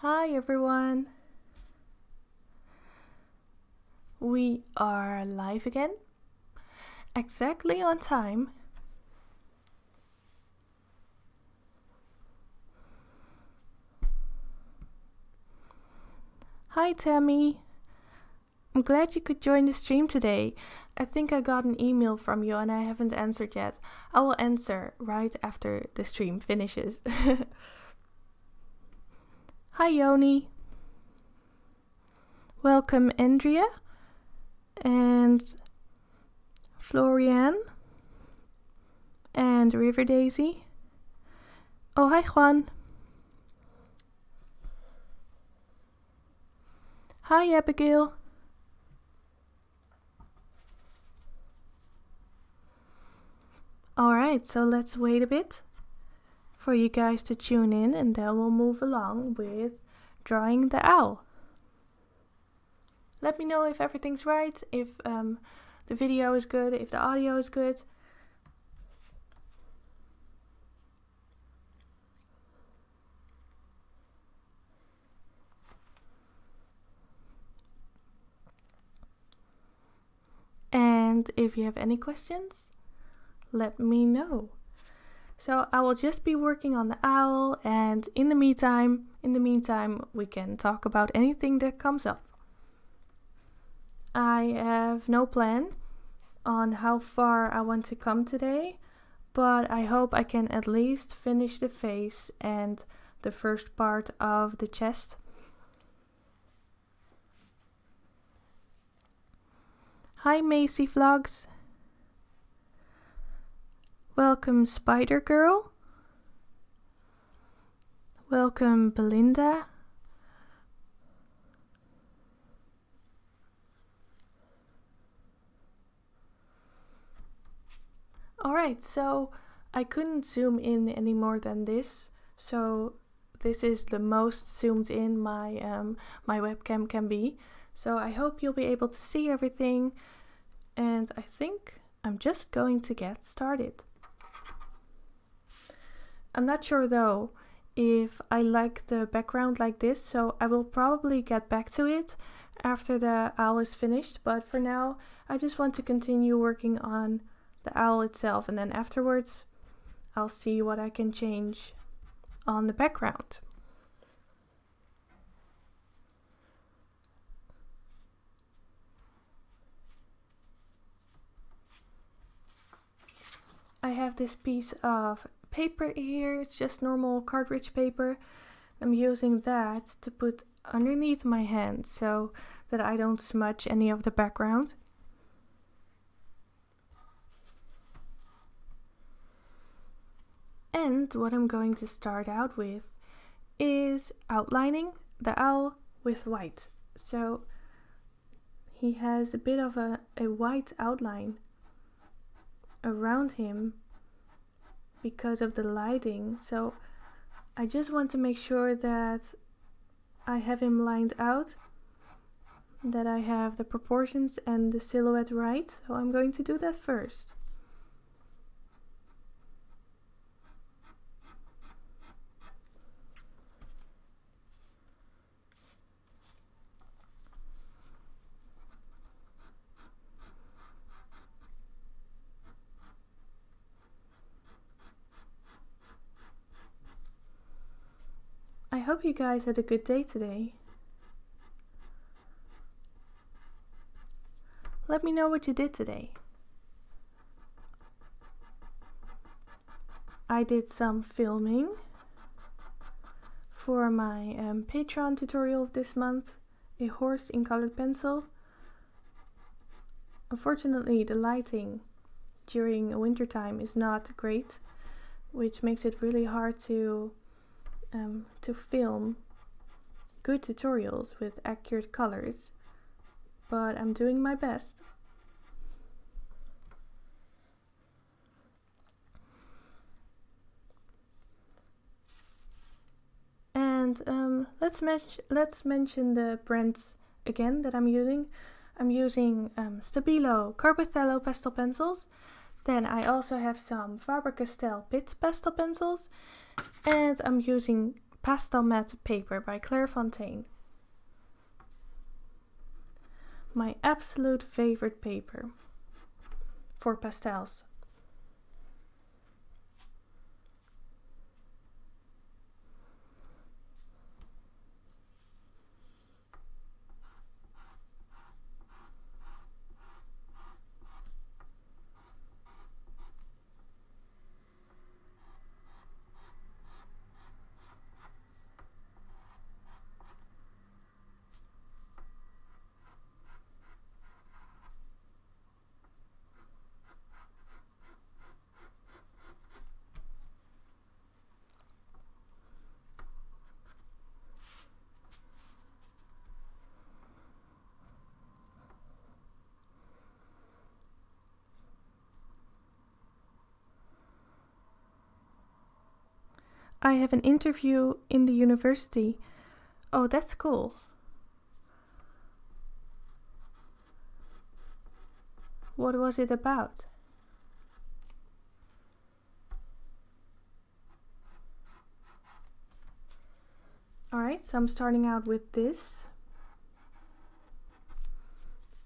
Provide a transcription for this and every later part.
Hi everyone! We are live again, exactly on time. Hi Tammy! I'm glad you could join the stream today. I think I got an email from you and I haven't answered yet. I will answer right after the stream finishes. Hi Yoni! Welcome Andrea and Florian and River Daisy. Oh, hi Juan. Hi Abigail. Alright, so let's wait a bit for you guys to tune in and then we'll move along with drawing the owl. Let me know if everything's right, if the video is good, if the audio is good. And if you have any questions, let me know. So I will just be working on the owl, and in the meantime, we can talk about anything that comes up. I have no plan on how far I want to come today, but I hope I can at least finish the face and the first part of the chest. Hi Macy Vlogs. Welcome Spider Girl. Welcome Belinda. Alright, so I couldn't zoom in any more than this, so this is the most zoomed in my webcam can be. So I hope you'll be able to see everything, and I think I'm just going to get started. I'm not sure though if I like the background like this, so I will probably get back to it after the owl is finished, but for now I just want to continue working on the owl itself, and then afterwards I'll see what I can change on the background. I have this piece of paper here, it's just normal cartridge paper. I'm using that to put underneath my hand so that I don't smudge any of the background. And what I'm going to start out with is outlining the owl with white. So he has a bit of a white outline around him because of the lighting. So I just want to make sure that I have him lined out, that I have the proportions and the silhouette right. So I'm going to do that first. I hope you guys had a good day today. Let me know what you did today. I did some filming for my Patreon tutorial of this month, a horse in colored pencil. Unfortunately, the lighting during wintertime is not great, which makes it really hard to film good tutorials with accurate colors, but I'm doing my best. And let's mention the brands again that I'm using. I'm using Stabilo Carbothello pastel pencils. Then I also have some Faber-Castell Pitt pastel pencils, and I'm using Pastel Matte paper by Leontine. My absolute favorite paper for pastels. I have an interview in the university. Oh, that's cool. What was it about? Alright, so I'm starting out with this.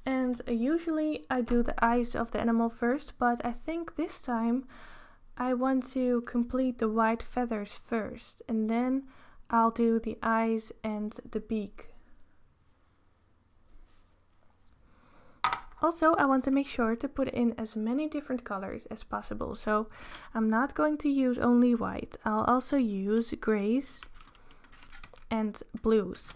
And usually I do the eyes of the animal first, but I think this time I want to complete the white feathers first, and then I'll do the eyes and the beak. Also, I want to make sure to put in as many different colors as possible, so I'm not going to use only white. I'll also use grays and blues.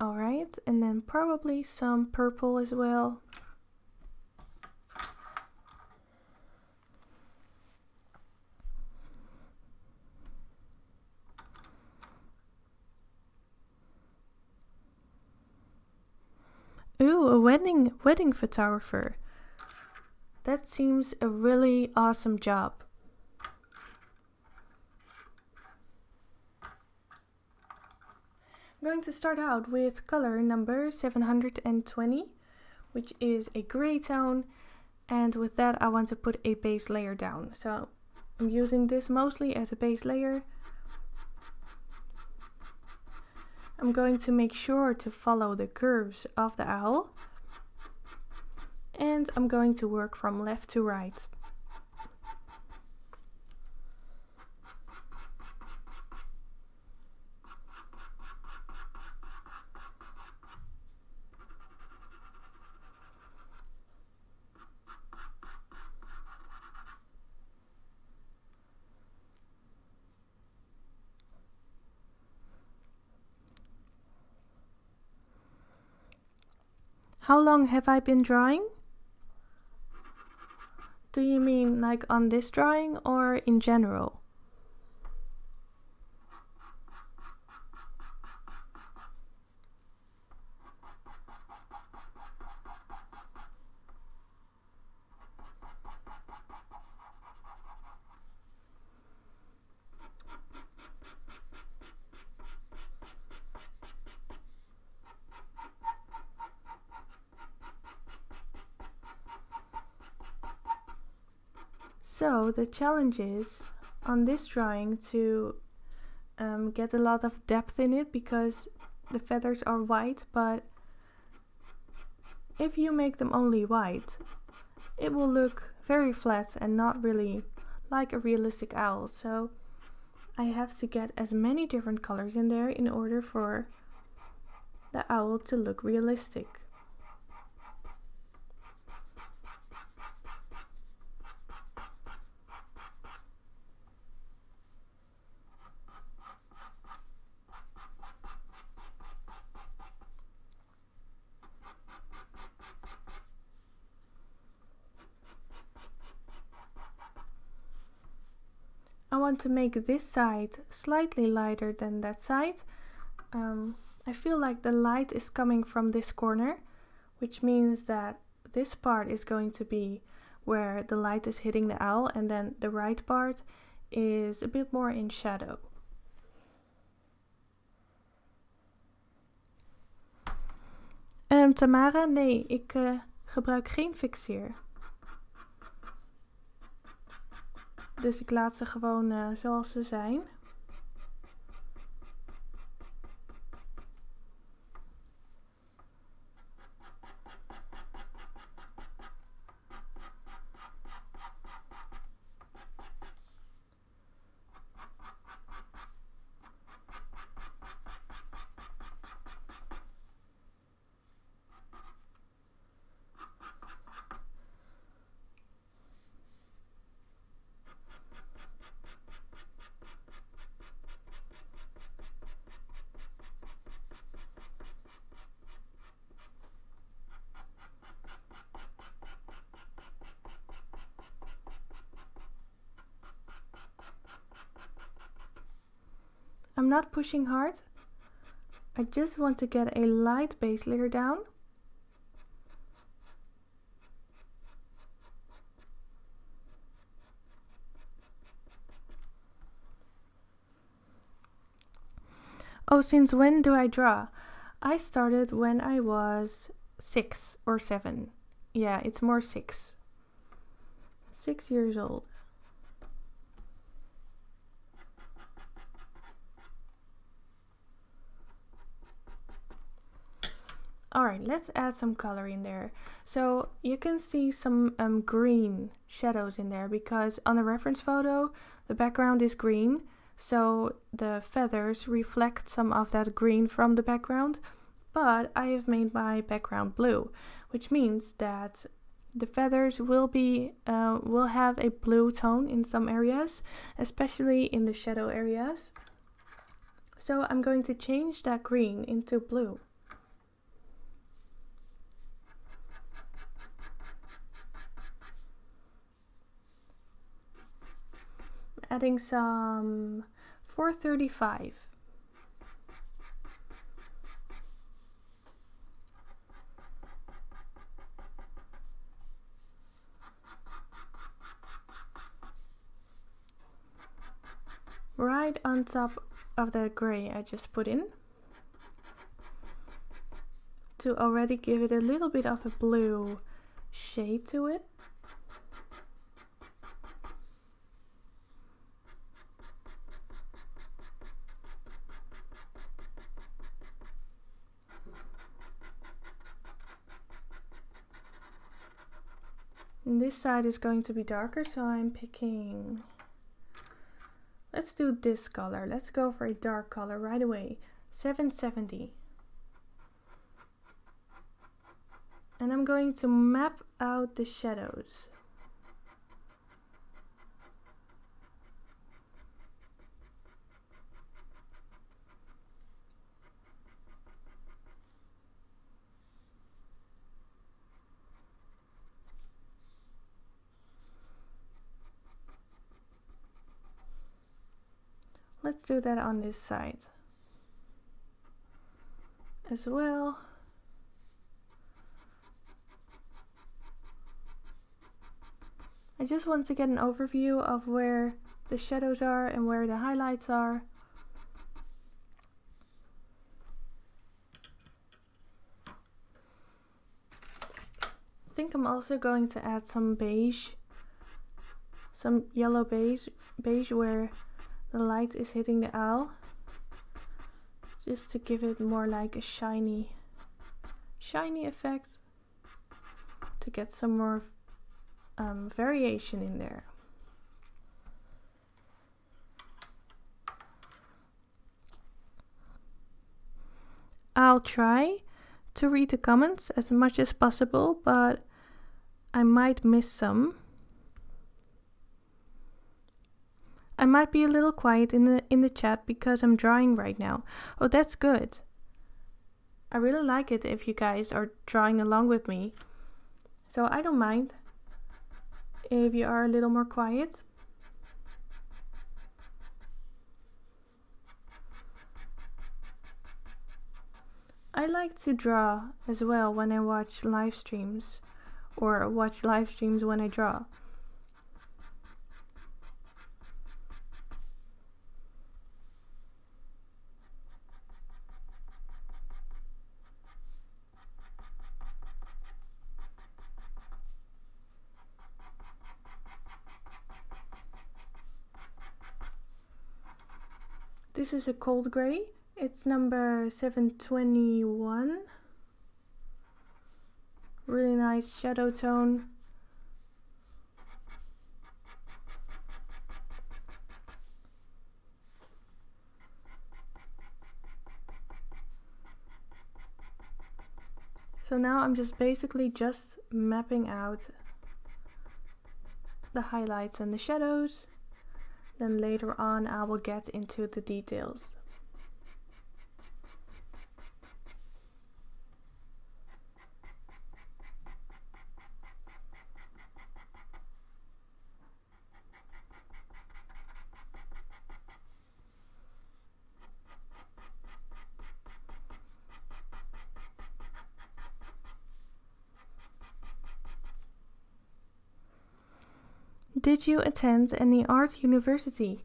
Alright, and then probably some purple as well. Ooh, a wedding photographer. That seems a really awesome job. I'm going to start out with color number 720, which is a gray tone, and with that I want to put a base layer down. So I'm using this mostly as a base layer. I'm going to make sure to follow the curves of the owl, and I'm going to work from left to right. How long have I been drawing? Do you mean like on this drawing or in general? So the challenge is on this drawing to get a lot of depth in it, because the feathers are white, but if you make them only white, it will look very flat and not really like a realistic owl. So I have to get as many different colors in there in order for the owl to look realistic. I want to make this side slightly lighter than that side. I feel like the light is coming from this corner, which means that this part is going to be where the light is hitting the owl, and then the right part is a bit more in shadow. Tamara, nee, ik gebruik geen fixeer. Dus ik laat ze gewoon zoals ze zijn. I'm not pushing hard. I just want to get a light base layer down. Oh, since when do I draw? I started when I was 6 or 7. Yeah, it's more 6. 6 years old. Alright, let's add some color in there. So you can see some green shadows in there because on the reference photo the background is green, so the feathers reflect some of that green from the background, but I have made my background blue, which means that the feathers will have a blue tone in some areas, especially in the shadow areas. So I'm going to change that green into blue. Adding some 435. Right on top of the gray I just put in, to already give it a little bit of a blue shade to it. And this side is going to be darker, so I'm picking, let's do this color. Let's go for a dark color right away. 770. And I'm going to map out the shadows. Let's do that on this side as well. I just want to get an overview of where the shadows are and where the highlights are. I think I'm also going to add some beige, some yellow beige where the light is hitting the owl, just to give it more like a shiny effect, to get some more variation in there. I'll try to read the comments as much as possible, but I might miss some. I might be a little quiet in the chat because I'm drawing right now. Oh, that's good. I really like it if you guys are drawing along with me. So I don't mind if you are a little more quiet. I like to draw as well when I watch live streams or watch live streams when I draw. This is a cold gray. It's number 721. Really nice shadow tone. So now I'm basically just mapping out the highlights and the shadows. Then later on I will get into the details. Did you attend any art university?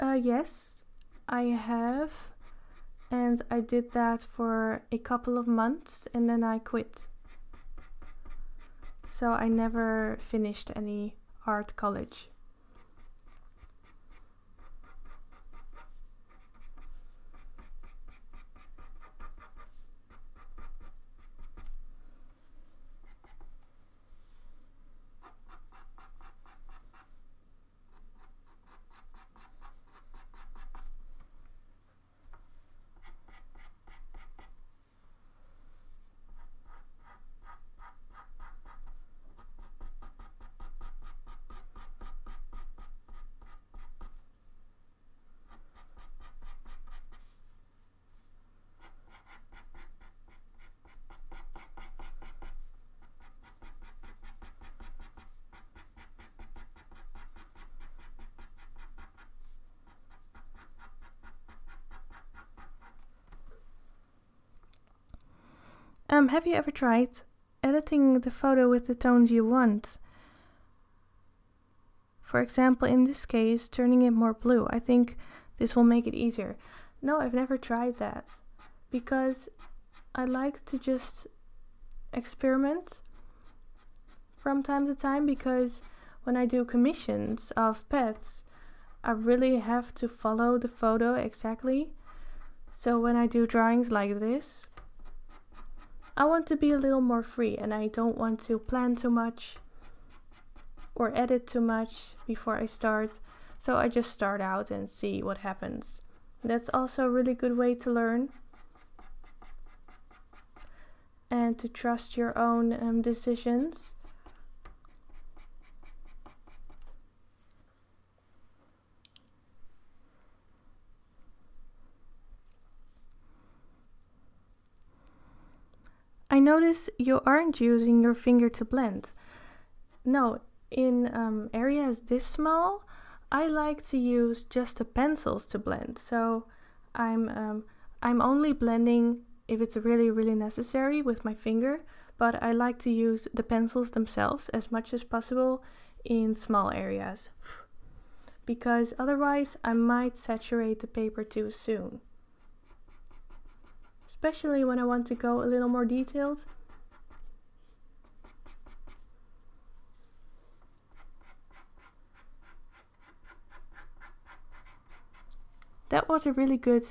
Yes, I have, and I did that for a couple of months and then I quit. So I never finished any art college. Have you ever tried editing the photo with the tones you want? For example, in this case, turning it more blue. I think this will make it easier. No, I've never tried that because I like to just experiment from time to time, because when I do commissions of pets, I really have to follow the photo exactly. So when I do drawings like this, I want to be a little more free and I don't want to plan too much or edit too much before I start. So I just start out and see what happens. That's also a really good way to learn and to trust your own decisions. I notice you aren't using your finger to blend. No, in areas this small, I like to use just the pencils to blend. So I'm only blending if it's really necessary with my finger, but I like to use the pencils themselves as much as possible in small areas, because otherwise I might saturate the paper too soon. Especially when I want to go a little more detailed. That was a really good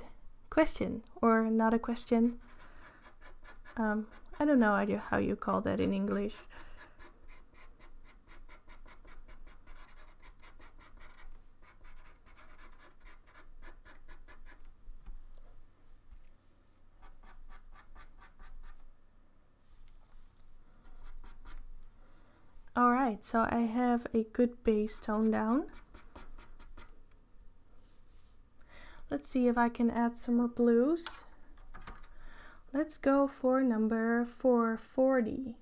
question, or not a question. I don't know how you call that in English. Alright, so I have a good base tone down. Let's see if I can add some more blues. Let's go for number 440.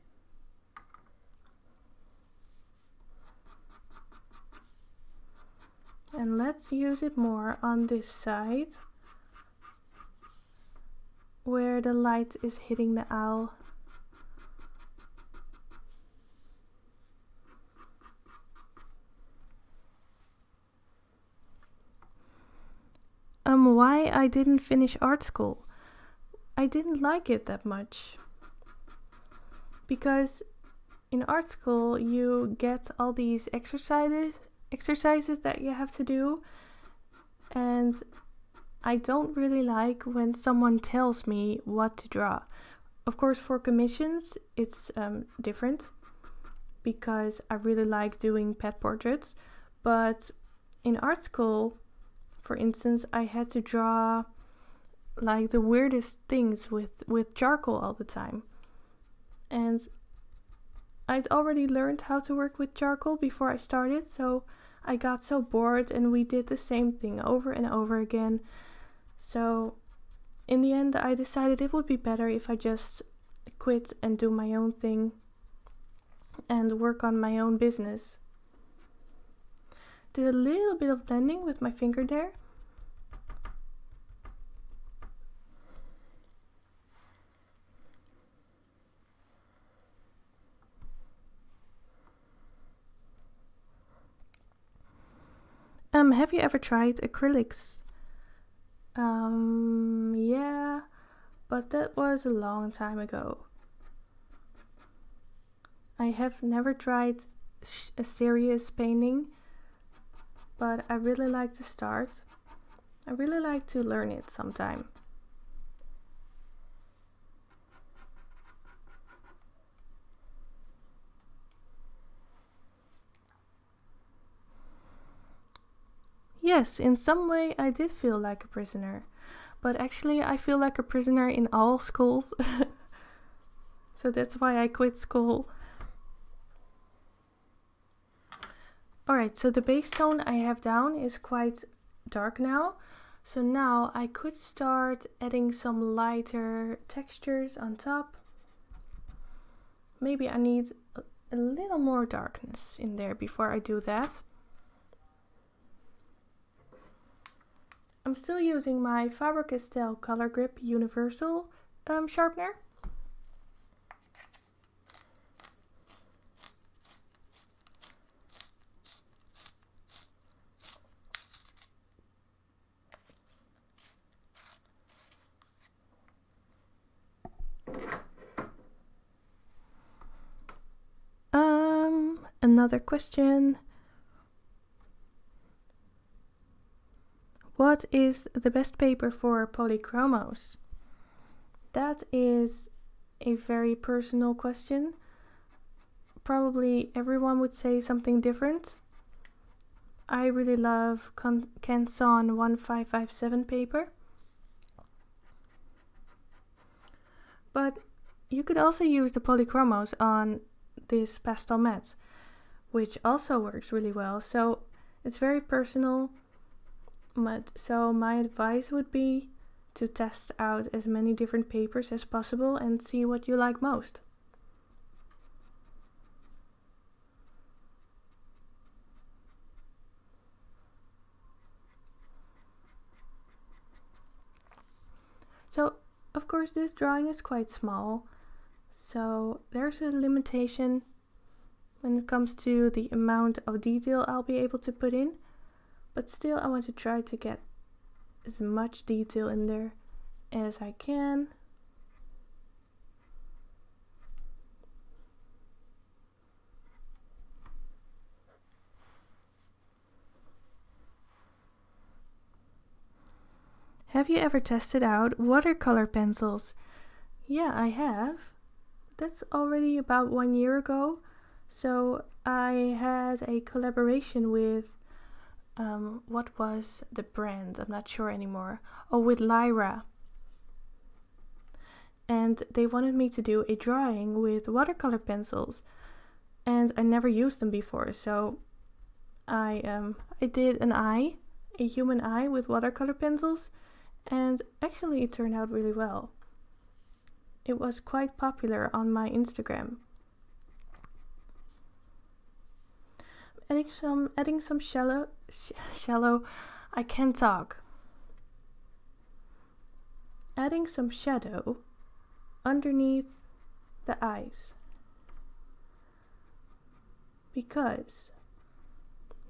And let's use it more on this side, where the light is hitting the owl. why I didn't finish art school. I didn't like it that much. Because in art school you get all these exercises that you have to do, and I don't really like when someone tells me what to draw. Of course, for commissions it's different, because I really like doing pet portraits, but in art school, for instance, I had to draw like the weirdest things with charcoal all the time. And I'd already learned how to work with charcoal before I started, so I got so bored and we did the same thing over and over again. So in the end, I decided it would be better if I just quit and do my own thing and work on my own business. Did a little bit of blending with my finger there. Have you ever tried acrylics? Yeah, but that was a long time ago. I have never tried a serious painting, but I really like to start. I really like to learn it sometime. Yes, in some way I did feel like a prisoner, but actually I feel like a prisoner in all schools. So that's why I quit school. Alright, so the base tone I have down is quite dark now. So now I could start adding some lighter textures on top. Maybe I need a little more darkness in there before I do that. I'm still using my Faber-Castell Color Grip Universal sharpener. Another question. What is the best paper for polychromos? That is a very personal question. Probably everyone would say something different. I really love Canson 1557 paper. But you could also use the polychromos on this pastel matte, which also works really well. So it's very personal. So my advice would be to test out as many different papers as possible and see what you like most. So of course this drawing is quite small, so there's a limitation when it comes to the amount of detail I'll be able to put in. But still, I want to try to get as much detail in there as I can. Have you ever tested out watercolor pencils? Yeah, I have. That's already about 1 year ago. So I had a collaboration with what was the brand? I'm not sure anymore. Oh, with Lyra. And they wanted me to do a drawing with watercolor pencils, and I never used them before. So I did an eye, a human eye with watercolor pencils, and actually it turned out really well. It was quite popular on my Instagram. Adding some shallow, I can't talk. Adding some shadow underneath the eyes, because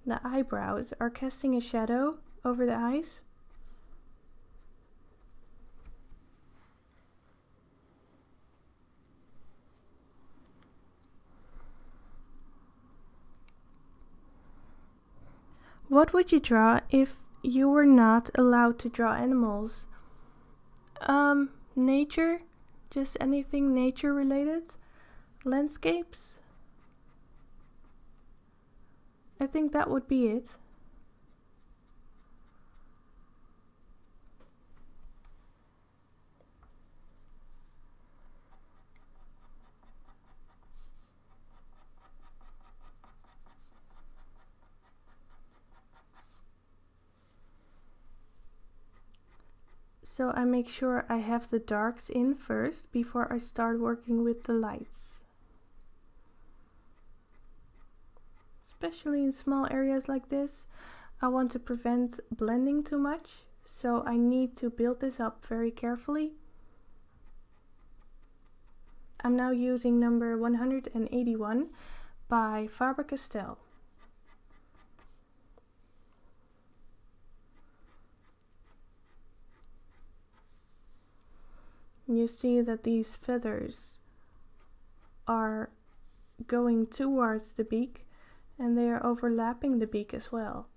the eyebrows are casting a shadow over the eyes. What would you draw if you were not allowed to draw animals? Nature, just anything nature related. Landscapes. I think that would be it. So I make sure I have the darks in first before I start working with the lights. Especially in small areas like this, I want to prevent blending too much, so I need to build this up very carefully. I'm now using number 181 by Faber-Castell. You see that these feathers are going towards the beak and they are overlapping the beak as well.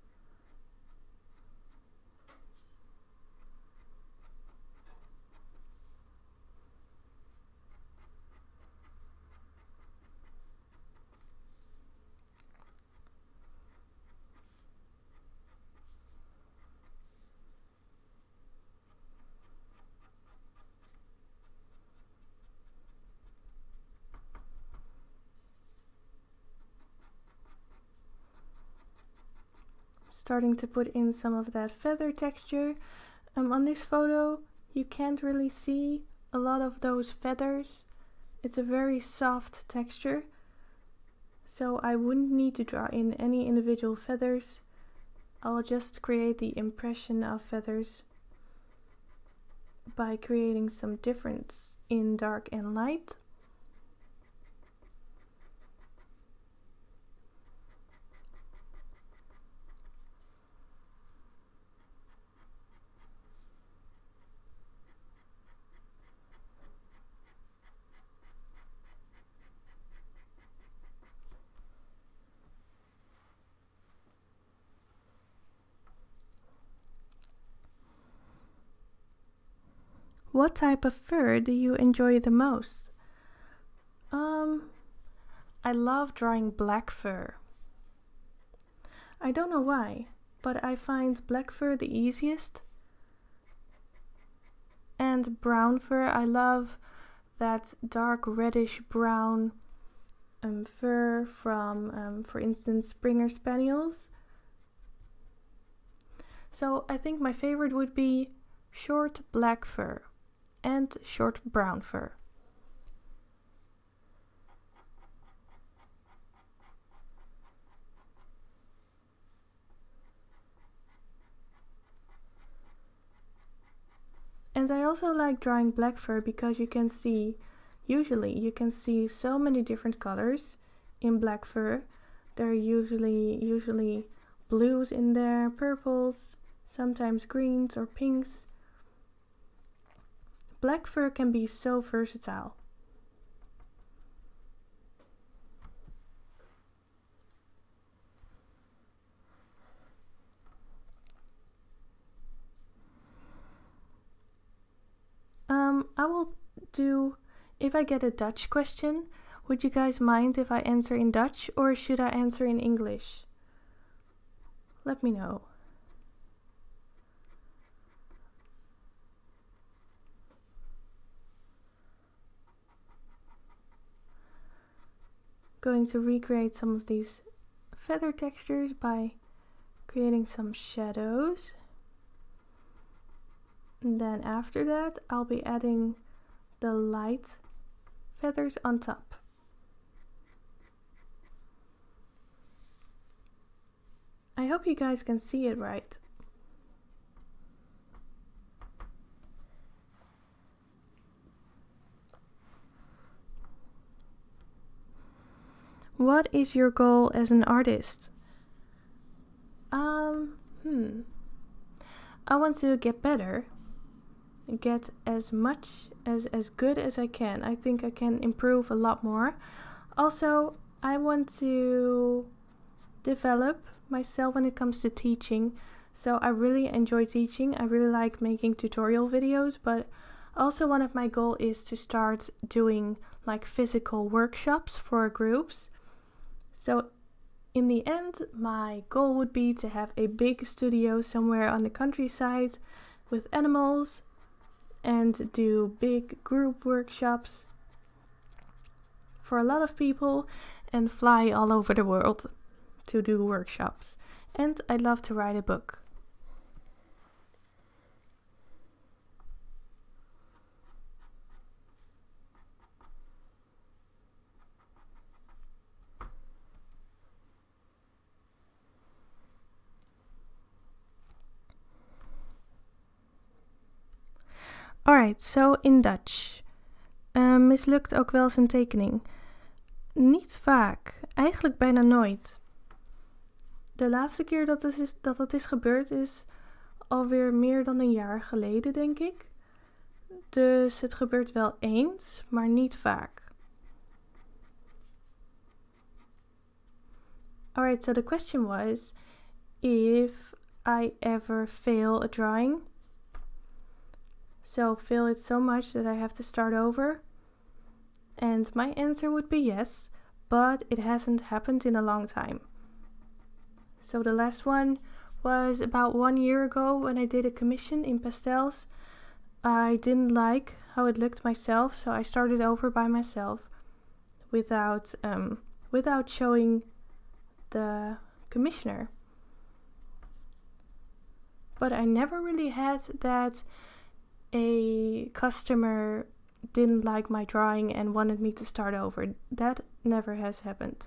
Starting to put in some of that feather texture. On this photo you can't really see a lot of those feathers. It's a very soft texture, so I wouldn't need to draw in any individual feathers. I'll just create the impression of feathers by creating some difference in dark and light. What type of fur do you enjoy the most? I love drawing black fur. I don't know why, but I find black fur the easiest. And brown fur, I love that dark reddish brown fur from, for instance, Springer Spaniels. So I think my favorite would be short black fur and short brown fur. And I also like drawing black fur because you can see, usually you can see so many different colors in black fur. There are usually blues in there, purples, sometimes greens or pinks. Black fur can be so versatile. I will do, if I get a Dutch question, would you guys mind if I answer in Dutch or should I answer in English? Let me know. Going to recreate some of these feather textures by creating some shadows. And then after that, I'll be adding the light feathers on top. I hope you guys can see it right. What is your goal as an artist? I want to get better. Get as good as I can. I think I can improve a lot more. Also, I want to develop myself when it comes to teaching. So I really enjoy teaching. I really like making tutorial videos, but also one of my goals is to start doing like physical workshops for groups. So in the end, my goal would be to have a big studio somewhere on the countryside with animals and do big group workshops for a lot of people and fly all over the world to do workshops. And I'd love to write a book. Alright, so in Dutch. Mislukt ook wel eens een tekening? Niet vaak. Eigenlijk bijna nooit. De laatste keer dat is gebeurd is alweer meer dan een jaar geleden, denk ik. Dus het gebeurt wel eens, maar niet vaak. Alright, so the question was if I ever fail a drawing. So fail it so much that I have to start over? And my answer would be yes, but it hasn't happened in a long time. So the last one was about 1 year ago when I did a commission in pastels. I didn't like how it looked myself, so I started over by myself without showing the commissioner. But I never really had that a customer didn't like my drawing and wanted me to start over. That never has happened.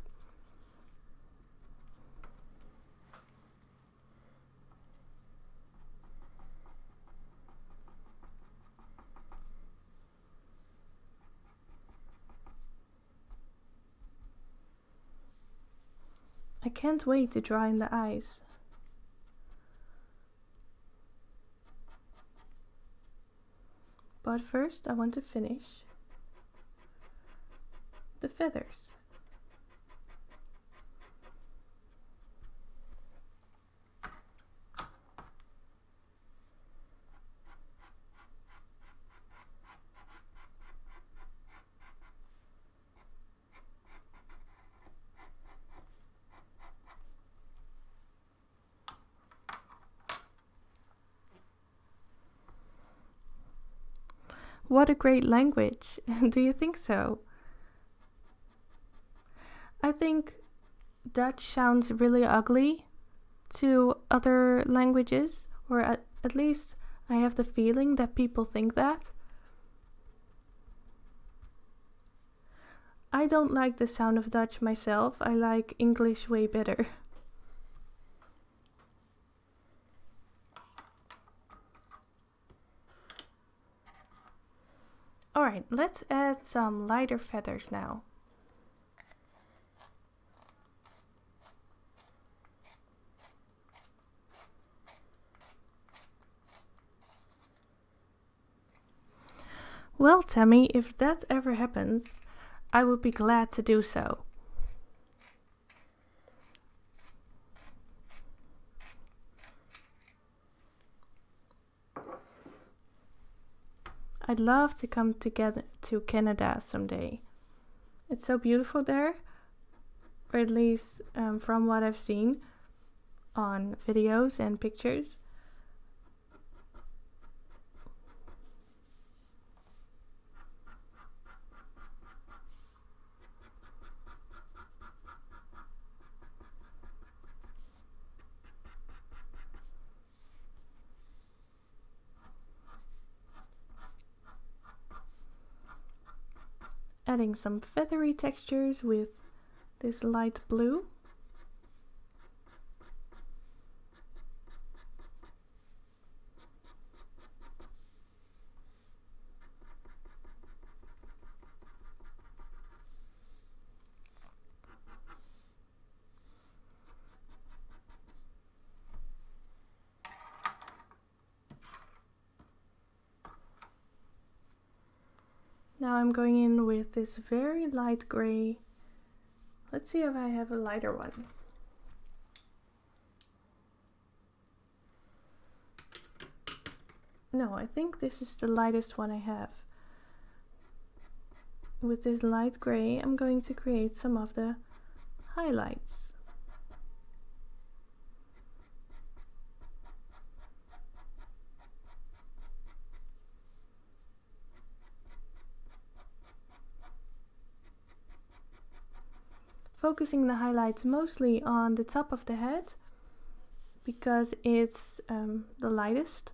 I can't wait to draw in the eyes. But first I want to finish the feathers. What a great language. Do you think so? I think Dutch sounds really ugly to other languages, or at least I have the feeling that people think that. I don't like the sound of Dutch myself. I like English way better. Alright, let's add some lighter feathers now. Well, Tammy, if that ever happens, I would be glad to do so. I'd love to come together to Canada someday. It's so beautiful there, or at least from what I've seen on videos and pictures. Adding some feathery textures with this light blue. Now I'm going in with this very light gray. Let's see if I have a lighter one. No, I think this is the lightest one I have. With this light gray, I'm going to create some of the highlights. Focusing the highlights mostly on the top of the head because it's the lightest.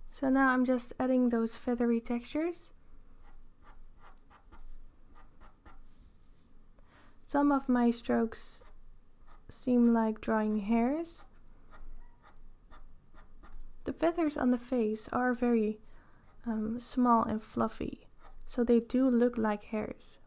So now I'm just adding those feathery textures. Some of my strokes seem like drawing hairs. The feathers on the face are very small and fluffy, so they do look like hairs.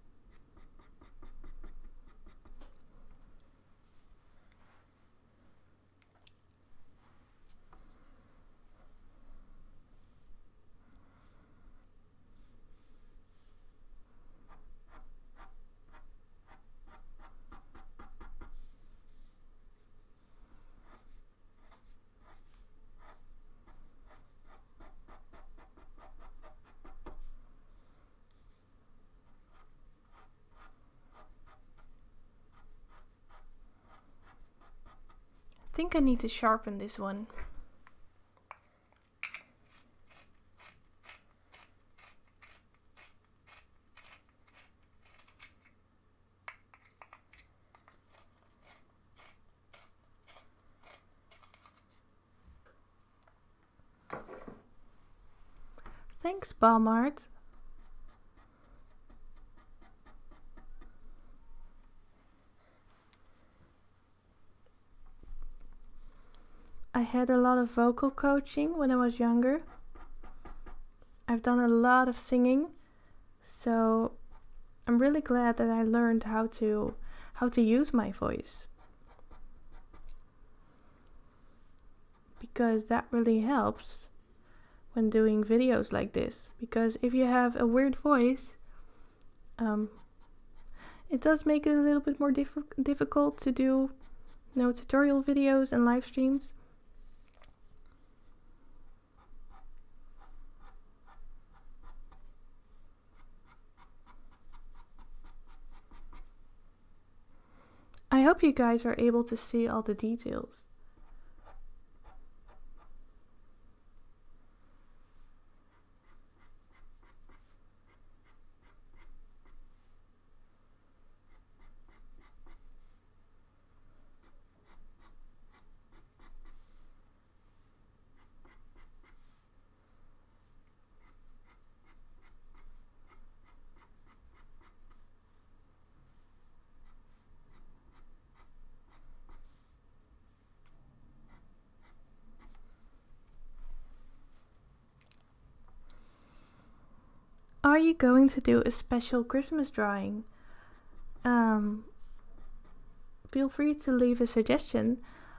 I think I need to sharpen this one. Thanks, Balmart. I had a lot of vocal coaching when I was younger. I've done a lot of singing, so I'm really glad that I learned how to use my voice. Because that really helps when doing videos like this. Because if you have a weird voice, it does make it a little bit more difficult to do, tutorial videos and live streams. I hope you guys are able to see all the details. Are you going to do a special Christmas drawing? Feel free to leave a suggestion.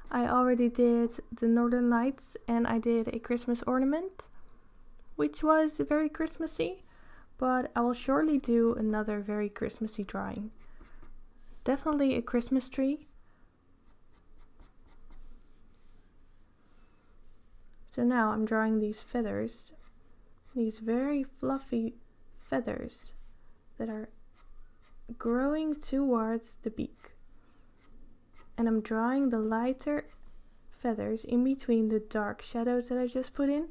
I already did the Northern Lights and I did a Christmas ornament, which was very Christmassy, but I will surely do another very Christmassy drawing. Definitely a Christmas tree. So now I'm drawing these feathers, these very fluffy feathers that are growing towards the beak. And I'm drawing the lighter feathers in between the dark shadows that I just put in.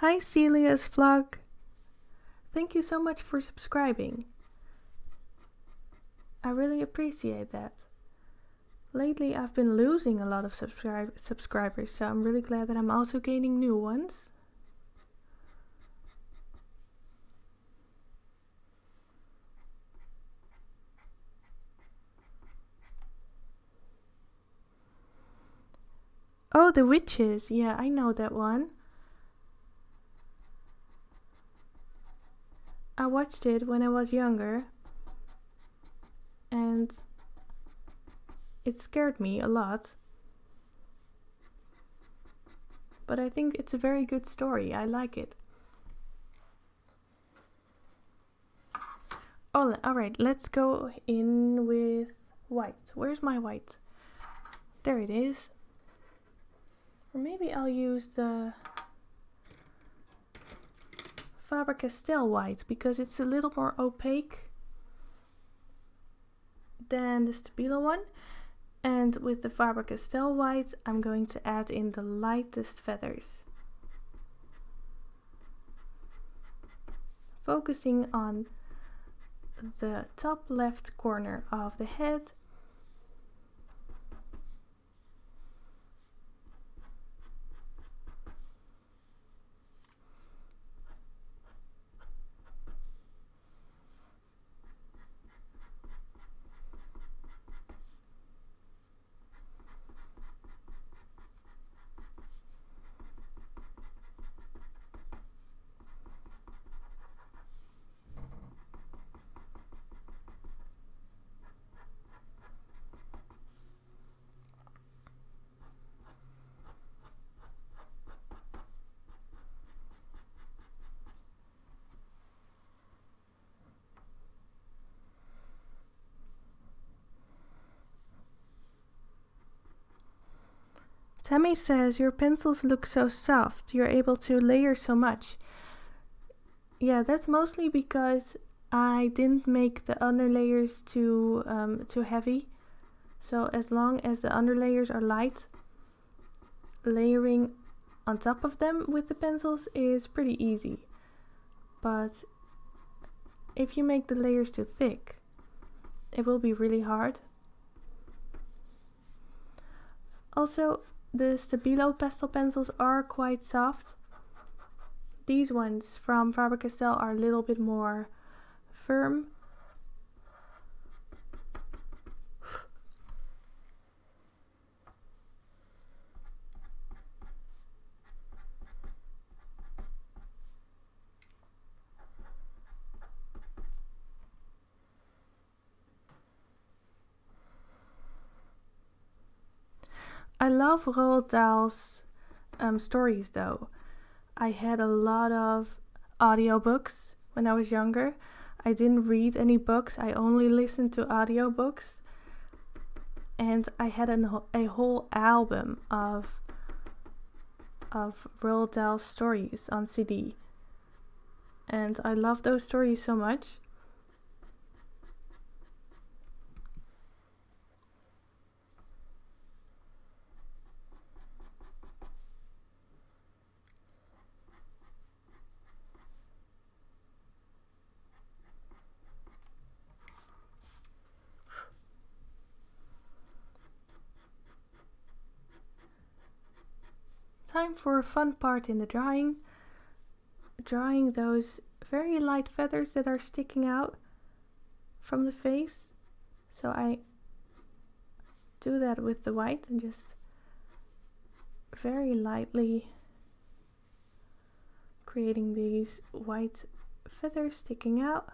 Hi Celia's vlog. Thank you so much for subscribing. I really appreciate that. Lately I've been losing a lot of subscribers, so I'm really glad that I'm also gaining new ones. Oh, The Witches. Yeah, I know that one. I watched it when I was younger and it scared me a lot. But I think it's a very good story. I like it. Oh, alright, let's go in with white. Where's my white? There it is. Or maybe I'll use the Faber-Castell white because it's a little more opaque than the Stabilo one. And with the Faber-Castell white, I'm going to add in the lightest feathers. Focusing on the top left corner of the head. Tammy says, your pencils look so soft, you're able to layer so much. Yeah, that's mostly because I didn't make the underlayers too heavy. So as long as the underlayers are light, layering on top of them with the pencils is pretty easy. But if you make the layers too thick, it will be really hard. Also, the Stabilo pastel pencils are quite soft. These ones from Faber-Castell are a little bit more firm. I love Roald Dahl's stories though. I had a lot of audiobooks when I was younger. I didn't read any books, I only listened to audiobooks. And I had a whole album of Roald Dahl stories on CD. And I love those stories so much. Time for a fun part in the drawing. Drawing those very light feathers that are sticking out from the face. So I do that with the white and just very lightly creating these white feathers sticking out.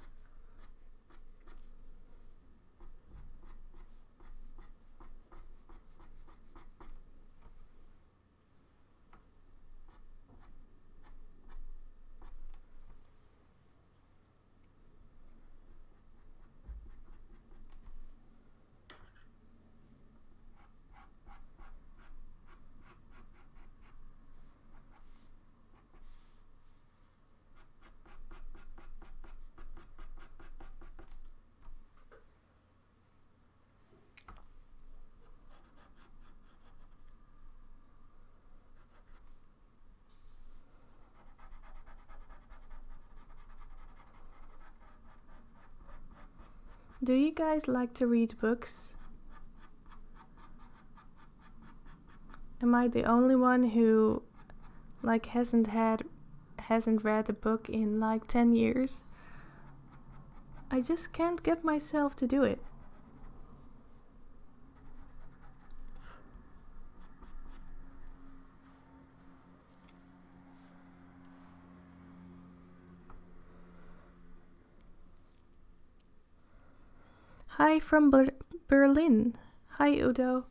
Do you guys like to read books? Am I the only one who like hasn't read a book in like 10 years? I just can't get myself to do it. Hi from Berlin. Hi Udo.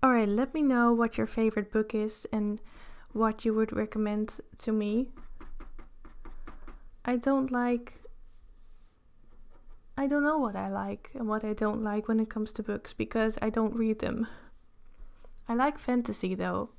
Alright, let me know what your favorite book is and what you would recommend to me. I don't know what I like and what I don't like when it comes to books because I don't read them. I like fantasy though.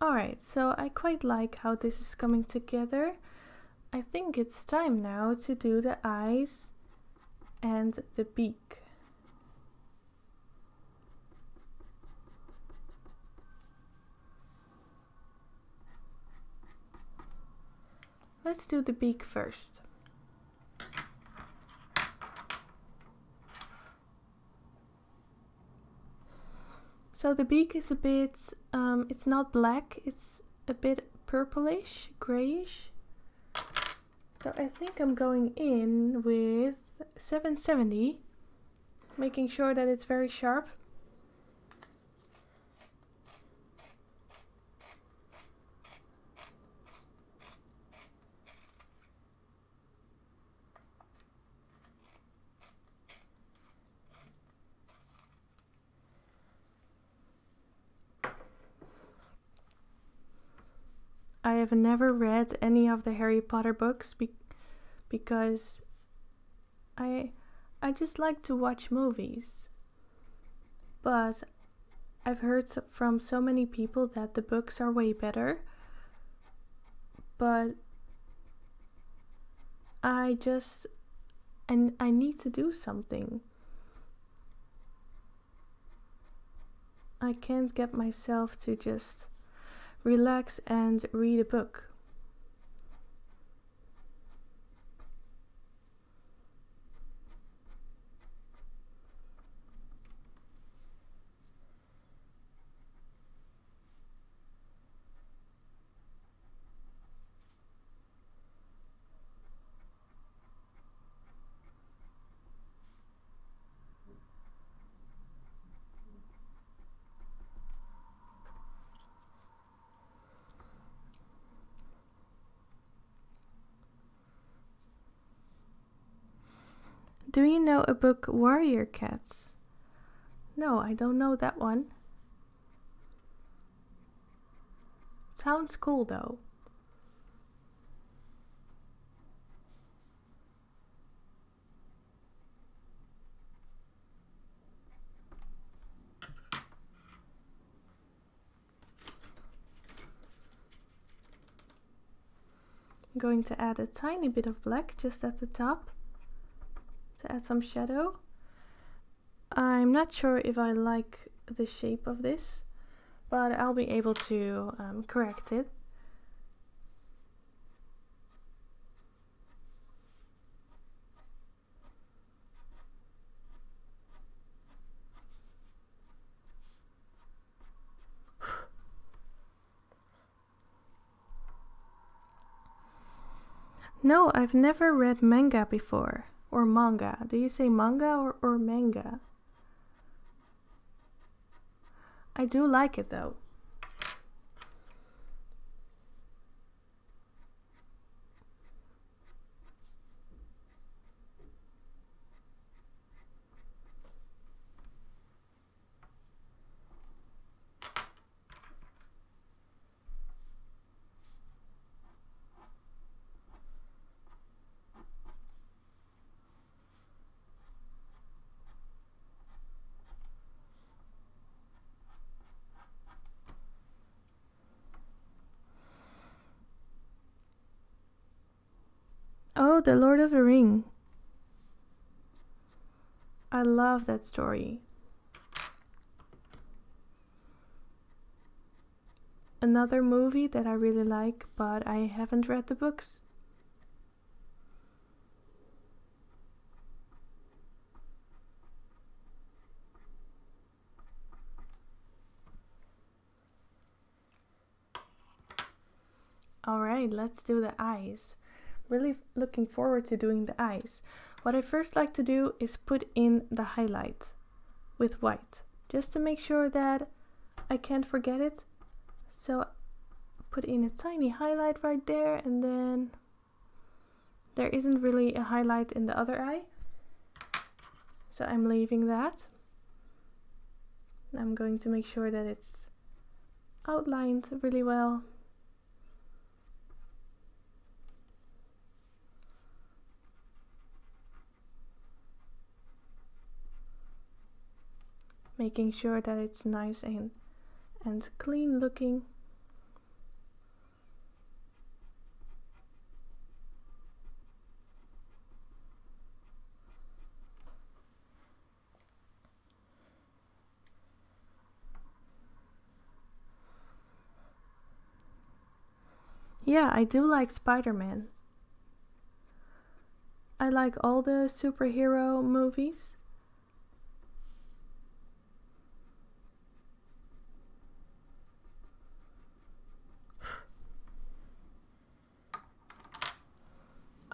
Alright, so I quite like how this is coming together. I think it's time now to do the eyes and the beak. Let's do the beak first. So the beak is a bit, it's not black, it's a bit purplish, grayish. So I think I'm going in with 770, making sure that it's very sharp. I have never read any of the Harry Potter books because I just like to watch movies. But I've heard from so many people that the books are way better. But I need to do something. I can't get myself to just relax and read a book. Do you know a book, Warrior Cats? No, I don't know that one. Sounds cool though. I'm going to add a tiny bit of black just at the top to add some shadow. I'm not sure if I like the shape of this, but I'll be able to correct it. No, I've never read manga before. or manga? Do you say manga or manga? I do like it though. Oh, The Lord of the Ring. I love that story. Another movie that I really like, but I haven't read the books. Alright, let's do the eyes. Really looking forward to doing the eyes. What I first like to do is put in the highlight with white, just to make sure that I can't forget it. So put in a tiny highlight right there, and then there isn't really a highlight in the other eye, so I'm leaving that. I'm going to make sure that it's outlined really well. Making sure that it's nice and clean looking. Yeah, I do like Spider-Man. I like all the superhero movies.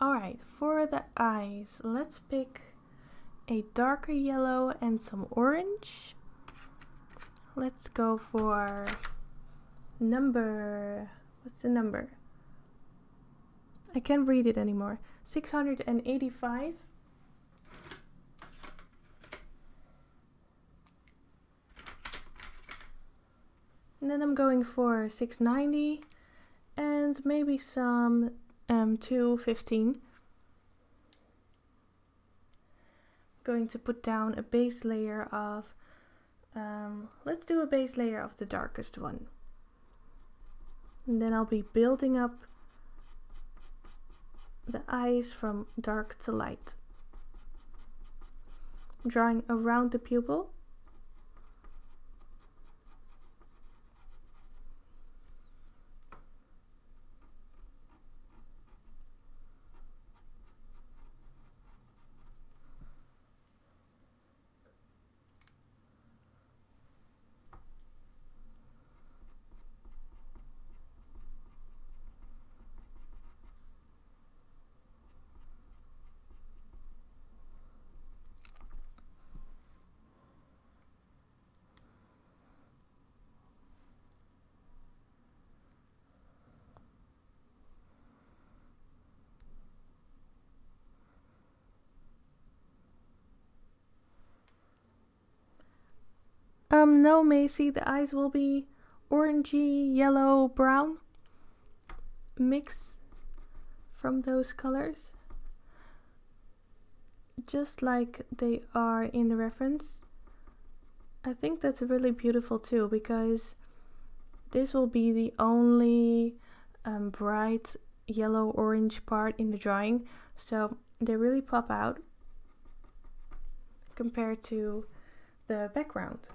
Alright, for the eyes, let's pick a darker yellow and some orange. Let's go for number, what's the number? I can't read it anymore. 685. And then I'm going for 690 and maybe some 215. Going to put down a base layer of, let's do a base layer of the darkest one. And then I'll be building up the eyes from dark to light. Drawing around the pupil. No, Macy, the eyes will be orangey, yellow, brown. Mix from those colors. Just like they are in the reference. I think that's really beautiful too, because this will be the only bright yellow-orange part in the drawing. So they really pop out compared to the background.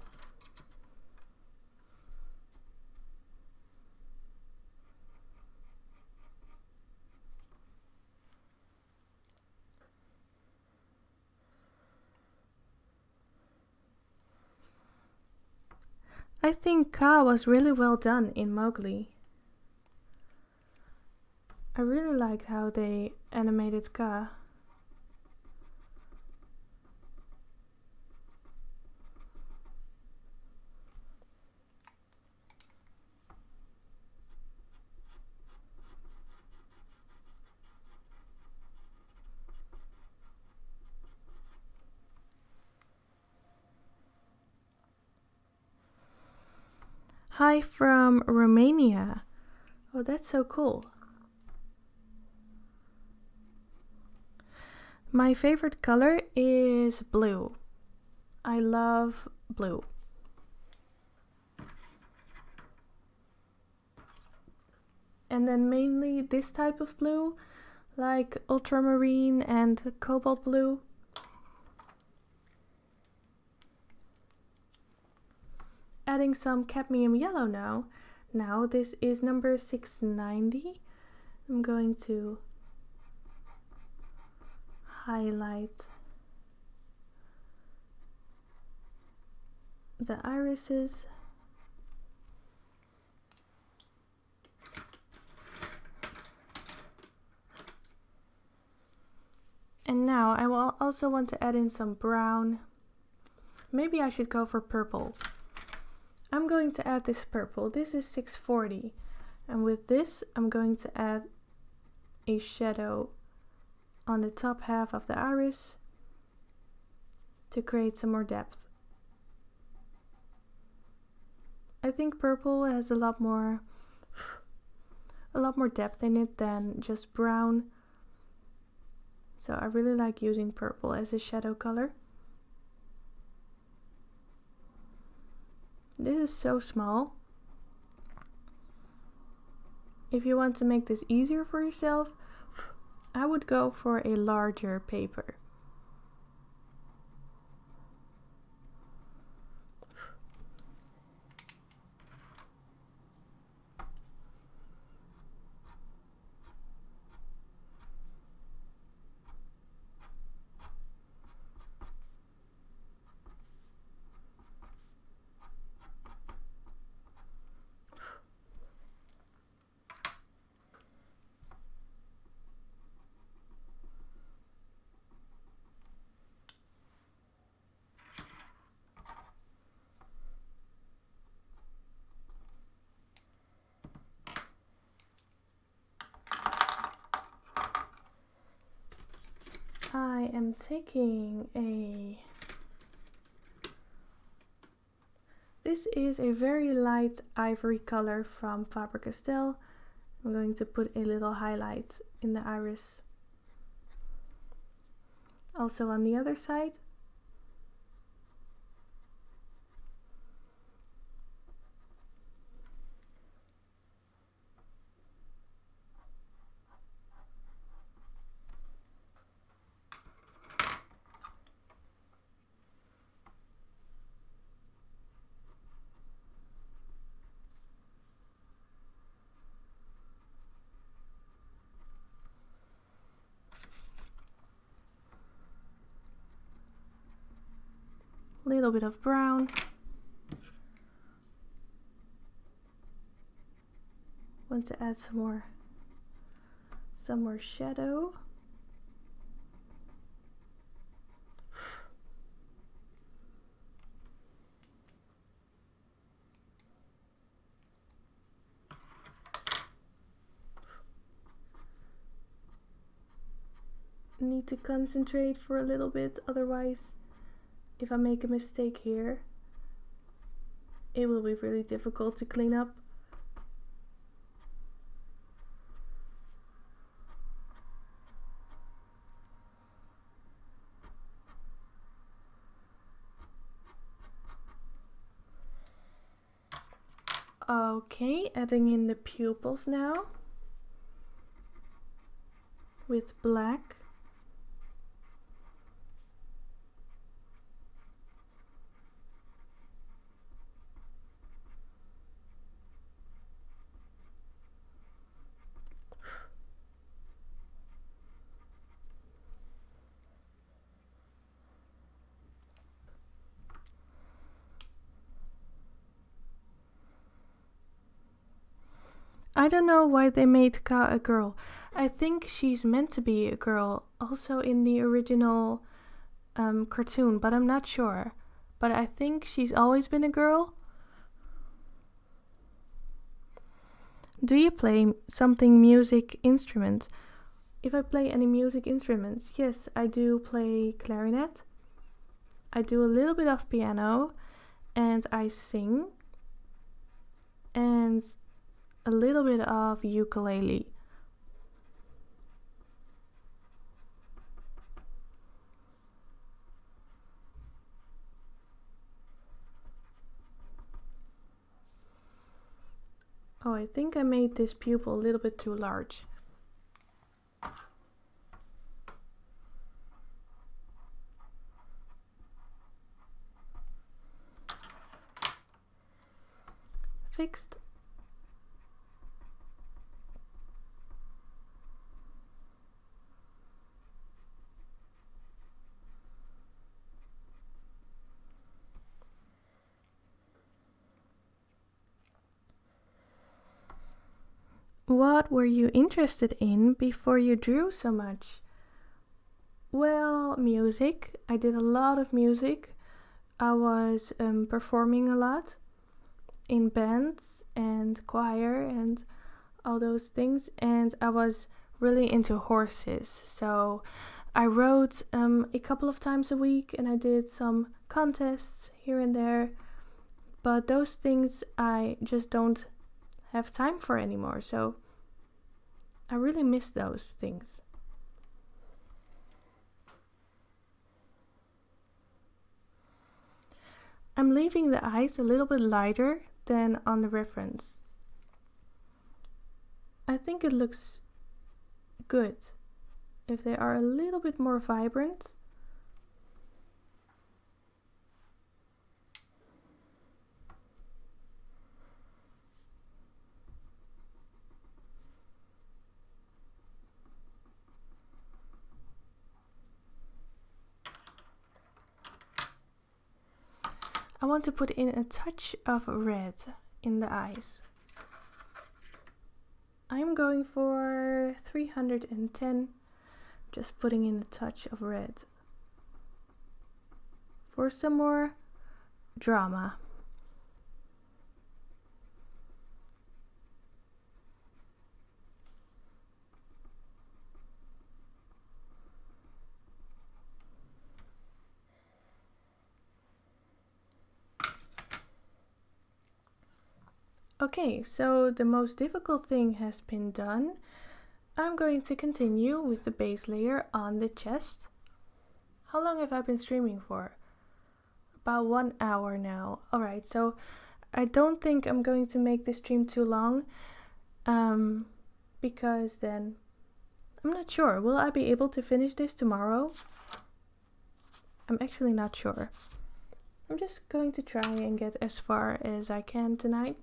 I think Ka was really well done in Mowgli. I really liked how they animated Ka. Hi from Romania. Oh, that's so cool. My favorite color is blue. I love blue. And then mainly this type of blue, like ultramarine and cobalt blue. Adding some cadmium yellow now. Now this is number 690. I'm going to highlight the irises. And now I will also want to add in some brown. Maybe I should go for purple. I'm going to add this purple. This is 640. And with this, I'm going to add a shadow on the top half of the iris to create some more depth. I think purple has a lot more depth in it than just brown. So I really like using purple as a shadow color. This is so small. If you want to make this easier for yourself, I would go for a larger paper. I am taking this is a very light ivory color from Faber-Castell. I'm going to put a little highlight in the iris. Also on the other side. Little bit of brown. Want to add some more shadow. Need to concentrate for a little bit, otherwise if I make a mistake here, it will be really difficult to clean up. Okay, adding in the pupils now with black. I don't know why they made Ka a girl. I think she's meant to be a girl, also in the original cartoon, but I'm not sure. But I think she's always been a girl. Do you play something music instrument? If I play any music instruments, yes, I do play clarinet. I do a little bit of piano and I sing. and a little bit of ukulele. Oh, I think I made this pupil a little bit too large. Fixed. What were you interested in before you drew so much? Well, music. I did a lot of music. I was performing a lot in bands and choir and all those things, and I was really into horses, so I rode a couple of times a week, and I did some contests here and there, but those things I just don't have time for anymore, so I really miss those things. I'm leaving the eyes a little bit lighter than on the reference. I think it looks good if they are a little bit more vibrant. I want to put in a touch of red in the eyes. I'm going for 310, just putting in a touch of red for some more drama. Okay, so the most difficult thing has been done. I'm going to continue with the base layer on the chest. How long have I been streaming for? About 1 hour now. Alright, so I don't think I'm going to make this stream too long, because then I'm not sure. Will I be able to finish this tomorrow? I'm actually not sure. I'm just going to try and get as far as I can tonight.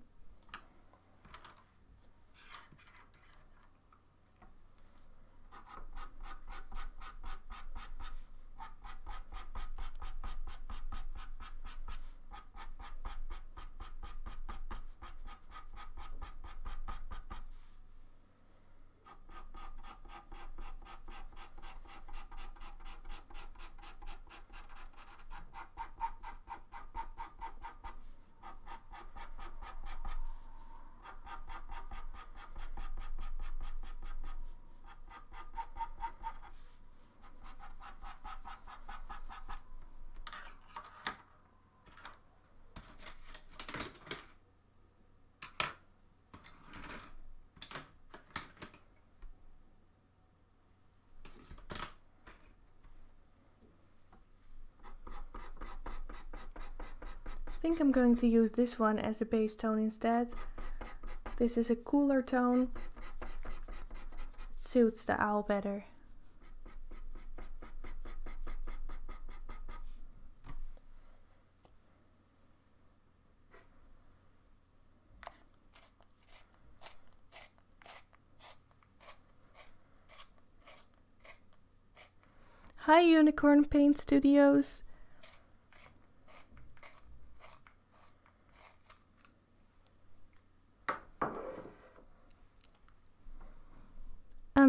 I think I'm going to use this one as a base tone instead. This is a cooler tone. It suits the owl better. Hi Unicorn Paint Studios.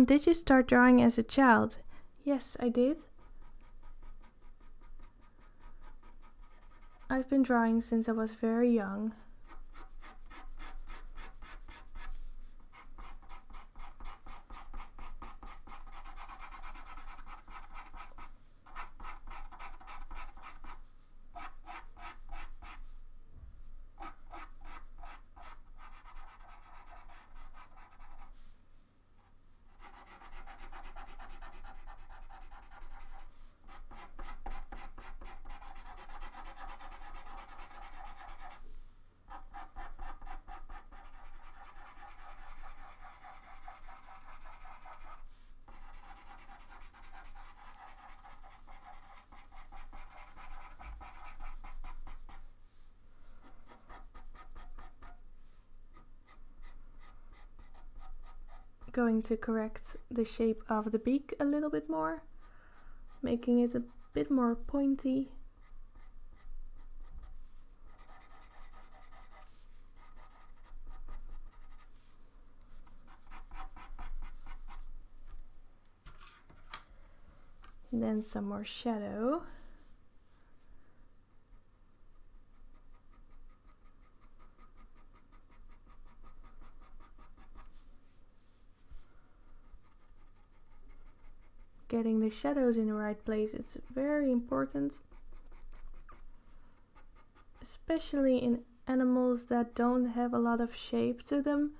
Did you start drawing as a child? Yes, I did. I've been drawing since I was very young. going to correct the shape of the beak a little bit more, making it a bit more pointy. And then some more shadow. Getting the shadows in the right place, it's very important, especially in animals that don't have a lot of shape to them.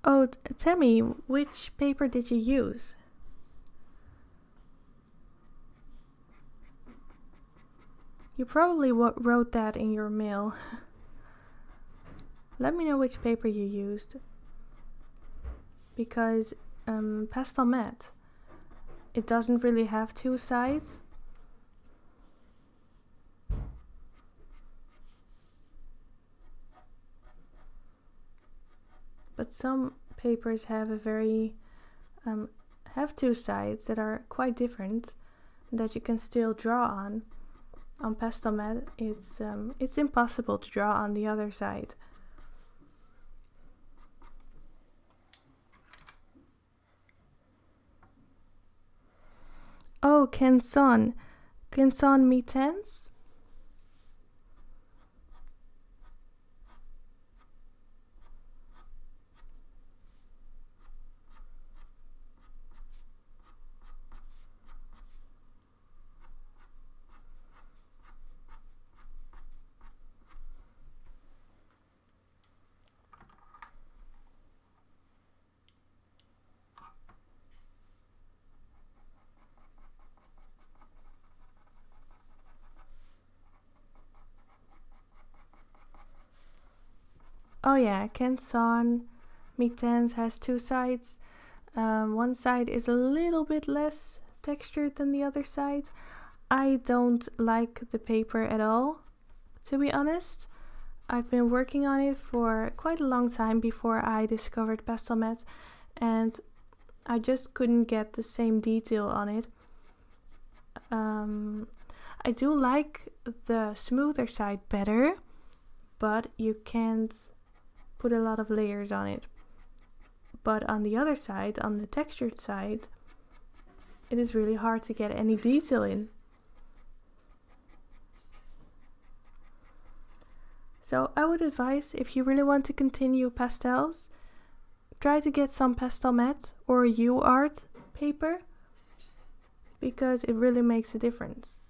Oh, Tammy, which paper did you use? You probably wrote that in your mail. Let me know which paper you used. Because pastel matte, it doesn't really have two sides. But some papers have a very have two sides that are quite different that you can still draw on. On pastel matte, it's impossible to draw on the other side. Oh, Canson Mitens? Oh yeah, Canson Mitens has two sides. One side is a little bit less textured than the other side. I don't like the paper at all, to be honest. I've been working on it for quite a long time before I discovered pastel matte, and I just couldn't get the same detail on it. I do like the smoother side better, but you can't put a lot of layers on it. But on the other side, on the textured side, it is really hard to get any detail in. So I would advise, if you really want to continue pastels, try to get some pastel matte or UArt paper, because it really makes a difference.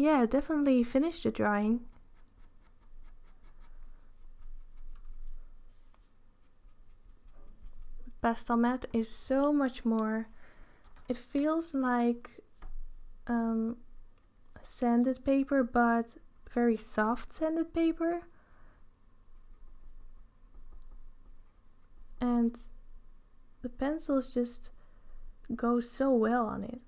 yeah, definitely finish the drawing. Pastel matte is so much more, it feels like sanded paper, but very soft sanded paper. And the pencils just go so well on it.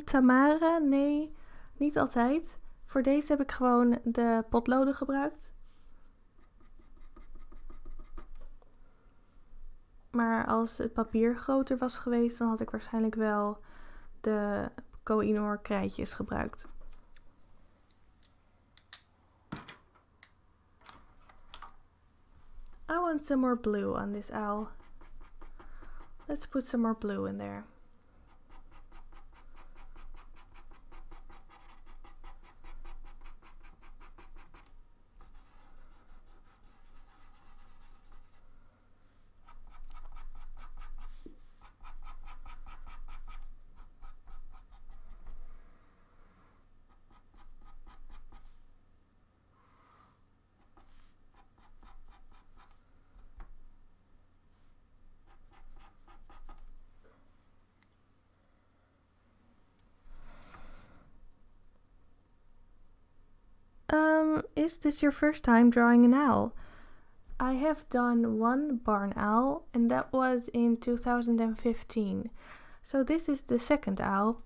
Tamara, nee, niet altijd. Voor deze heb ik gewoon de potloden gebruikt. Maar als het papier groter was geweest, dan had ik waarschijnlijk wel de Koh-i-Noor krijtjes gebruikt. I want some more blue on this owl. Let's put some more blue in there. Is this your first time drawing an owl? I have done one barn owl, and that was in 2015. So this is the second owl.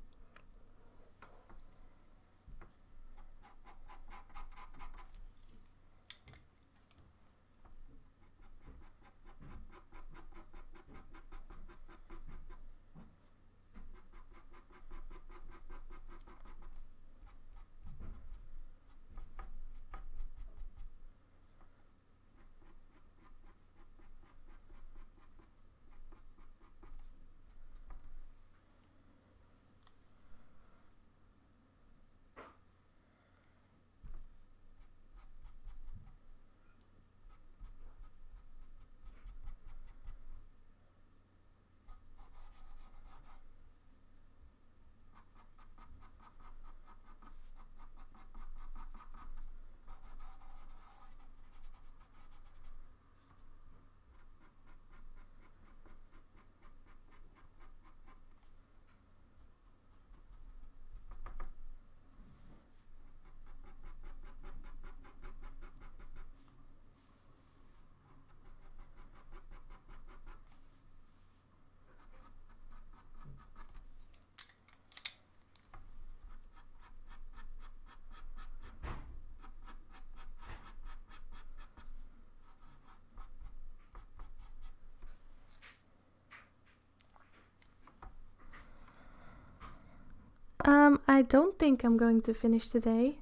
I don't think I'm going to finish today.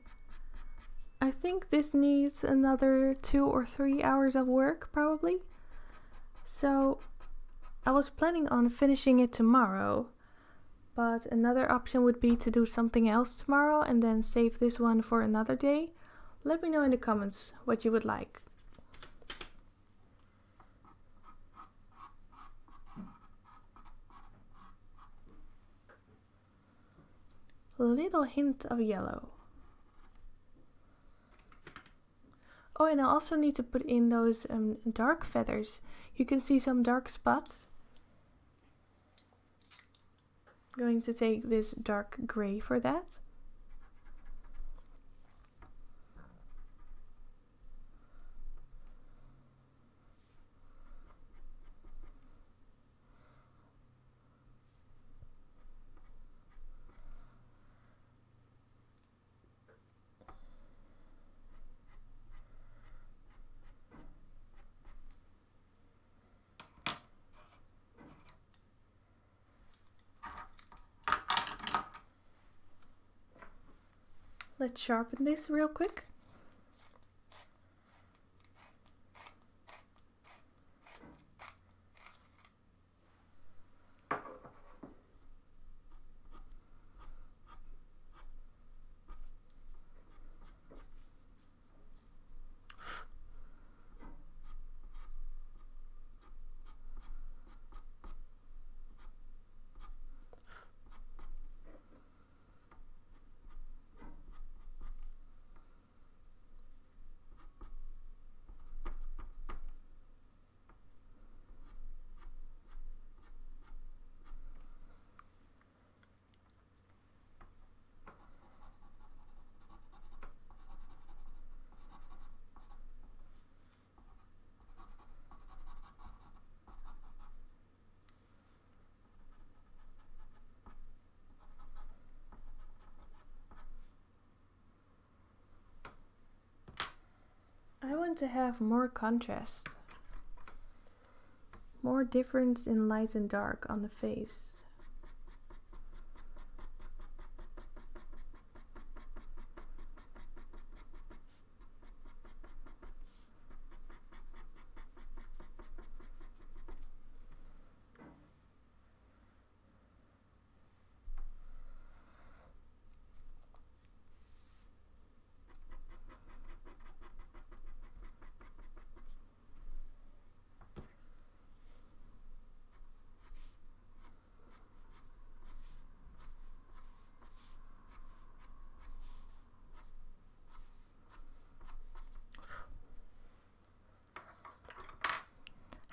I think this needs another 2 or 3 hours of work, probably. So I was planning on finishing it tomorrow, but another option would be to do something else tomorrow and then save this one for another day. Let me know in the comments what you would like. A little hint of yellow. Oh, and I also need to put in those dark feathers. You can see some dark spots. I'm going to take this dark gray for that. Let's sharpen this real quick. I want to have more contrast, more difference in light and dark on the face.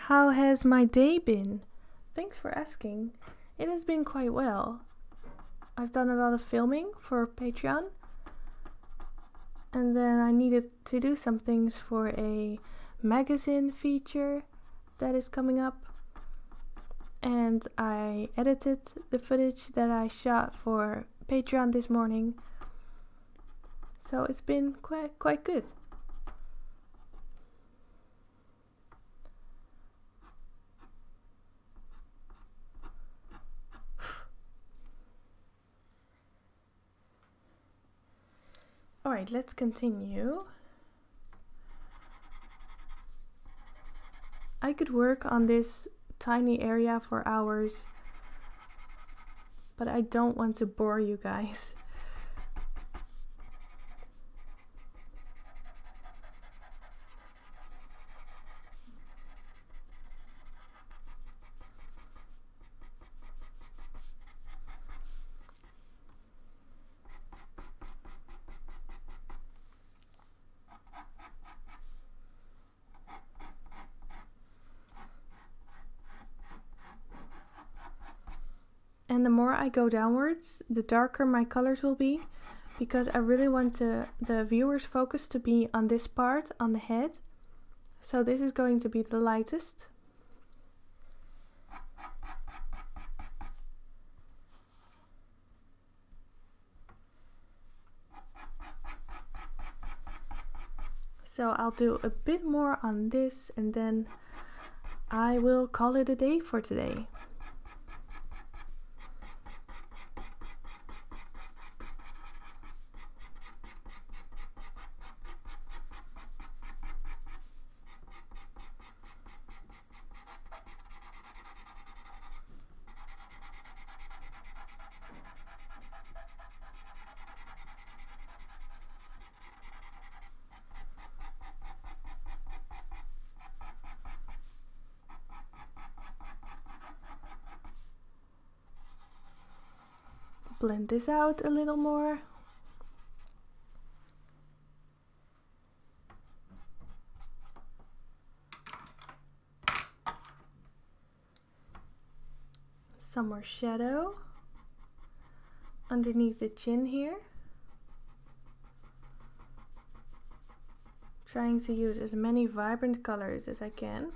How has my day been? Thanks for asking. It has been quite well. I've done a lot of filming for Patreon, and then I needed to do some things for a magazine feature that is coming up, and I edited the footage that I shot for Patreon this morning, so it's been quite good. Alright, let's continue. I could work on this tiny area for hours, but I don't want to bore you guys. And the more I go downwards, the darker my colors will be, because I really want the viewer's focus to be on this part, on the head. So this is going to be the lightest. So I'll do a bit more on this, and then I will call it a day for today. Blend this out a little more. Some more shadow underneath the chin here. Trying to use as many vibrant colors as I can.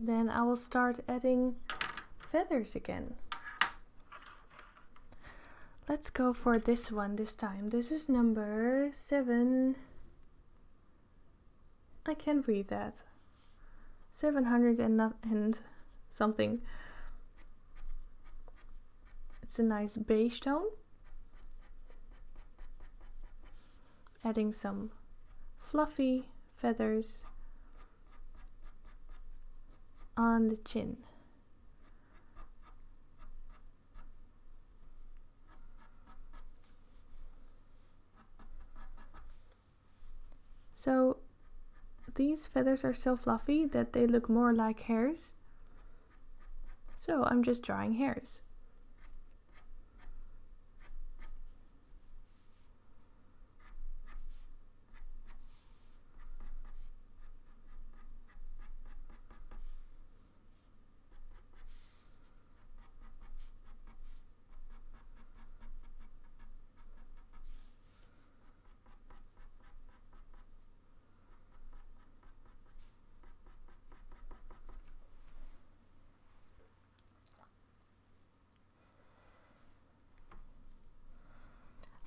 Then I will start adding feathers again. Let's go for this one this time. This is number 7. I can't read that. 700 and something. It's a nice beige tone. Adding some fluffy feathers on the chin. So these feathers are so fluffy that they look more like hairs. So I'm just drawing hairs.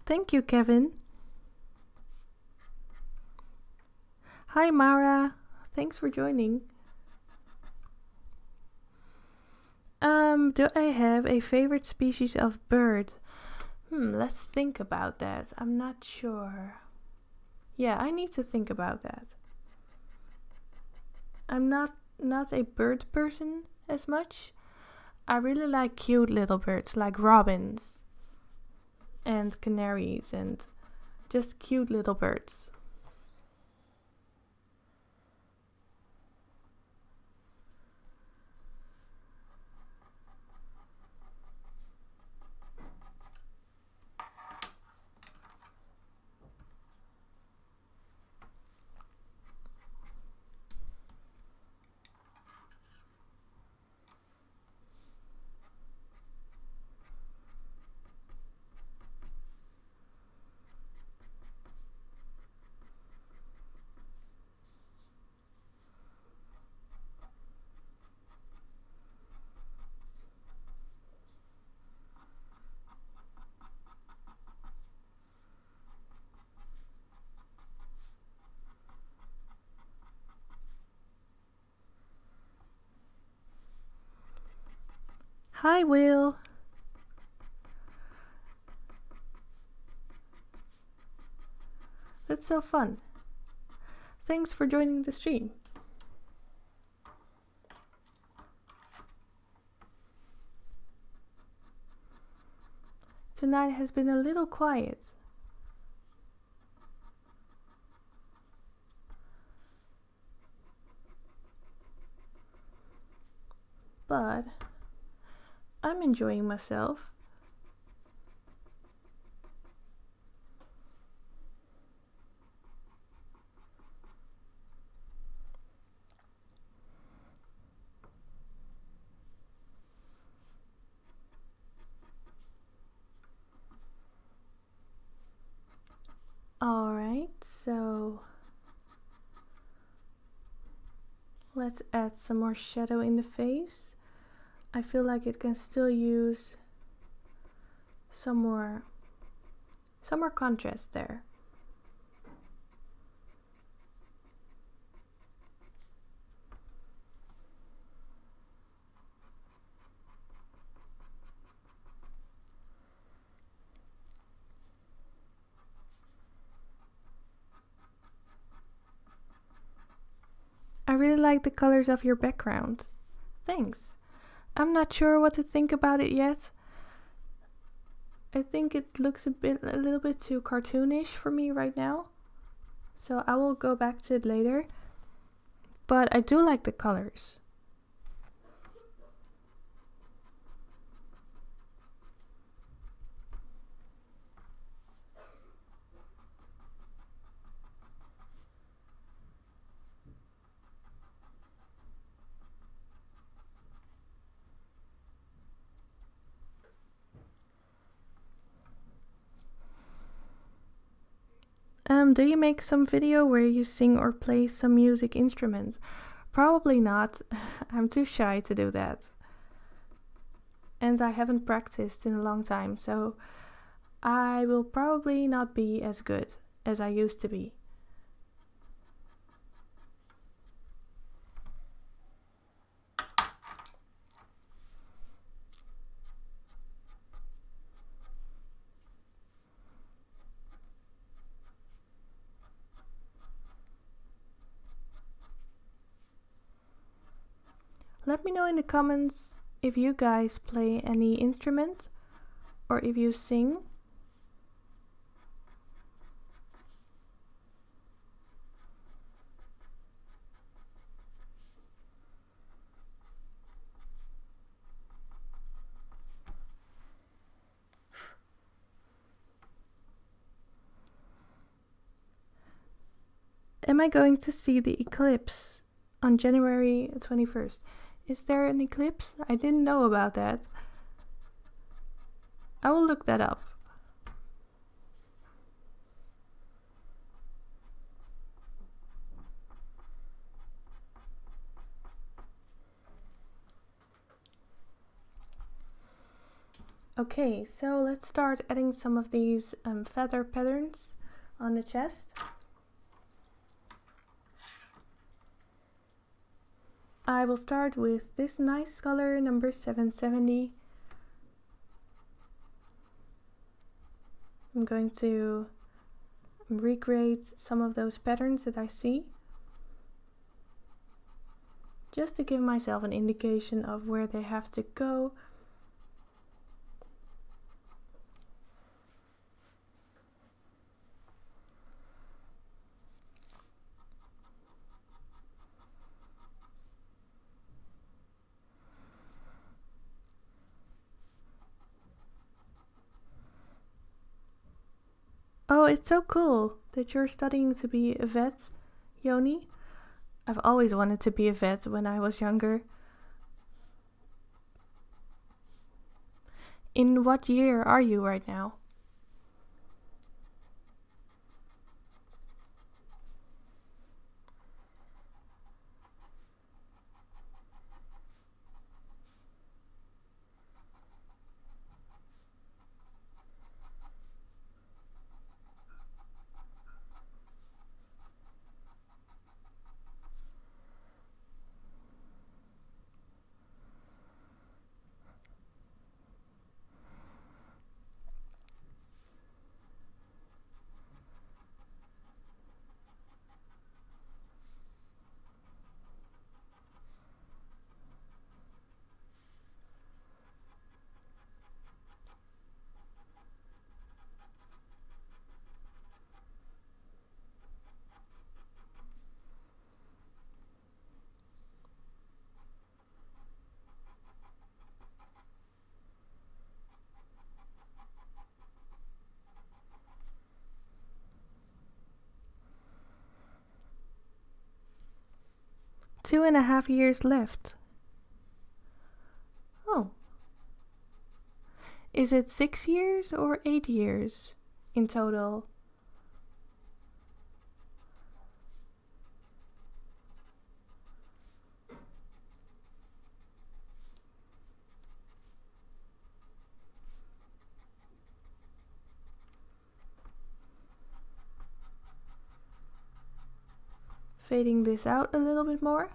Thank you, Kevin. Hi, Mara. Thanks for joining. Do I have a favorite species of bird? Let's think about that. I'm not sure. Yeah, I need to think about that. I'm not a bird person as much. I really like cute little birds like robins and canaries and just cute little birds. Hi, Will. That's so fun. Thanks for joining the stream. Tonight has been a little quiet. But I'm enjoying myself. All right, so let's add some more shadow in the face. I feel like it can still use some more contrast there. I really like the colors of your background. Thanks. I'm not sure what to think about it yet. I think it looks a little bit too cartoonish for me right now. So I will go back to it later. But I do like the colors. Do you make some video where you sing or play some music instruments? Probably not. I'm too shy to do that. And I haven't practiced in a long time, so I will probably not be as good as I used to be. Let me know in the comments if you guys play any instrument or if you sing. Am I going to see the eclipse on January 21st? Is there an eclipse? I didn't know about that. I will look that up. Okay, so let's start adding some of these feather patterns on the chest. I will start with this nice color, number 770. I'm going to recreate some of those patterns that I see, just to give myself an indication of where they have to go. Oh, it's so cool that you're studying to be a vet, Yoni. I've always wanted to be a vet when I was younger. In what year are you right now? Two and a half years left. Oh. Is it 6 years or 8 years in total? Fading this out a little bit more.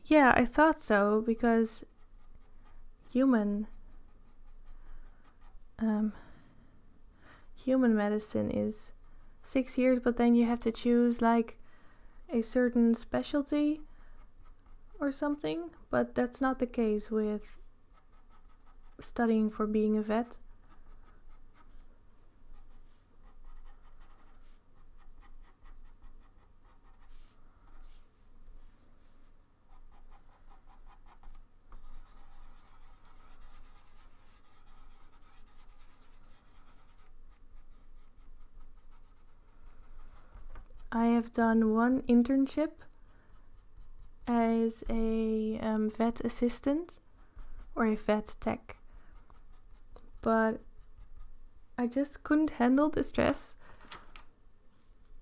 Yeah, I thought so, because human medicine is 6 years, but then you have to choose like a certain specialty or something, but that's not the case with studying for being a vet. I have done one internship as a vet assistant or a vet tech, but I just couldn't handle the stress,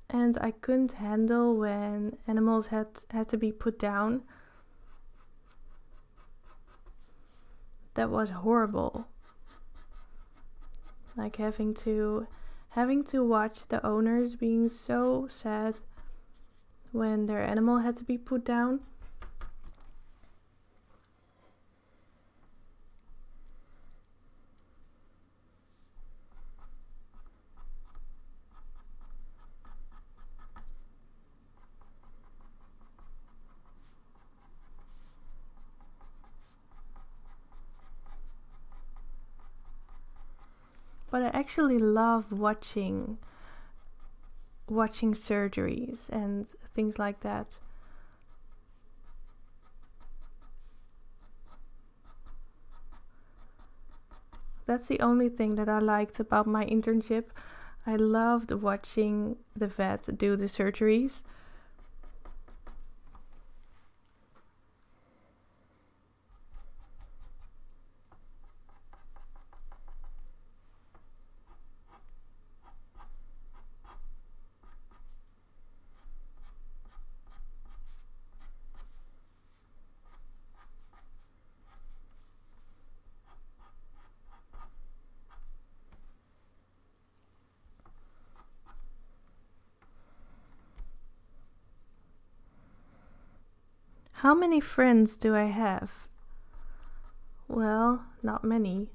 and I couldn't handle when animals had to be put down. That was horrible. Like having to watch the owners being so sad when their animal had to be put down. But I actually love watching surgeries and things like that. That's the only thing that I liked about my internship. I loved watching the vet do the surgeries. How many friends do I have? Well, not many.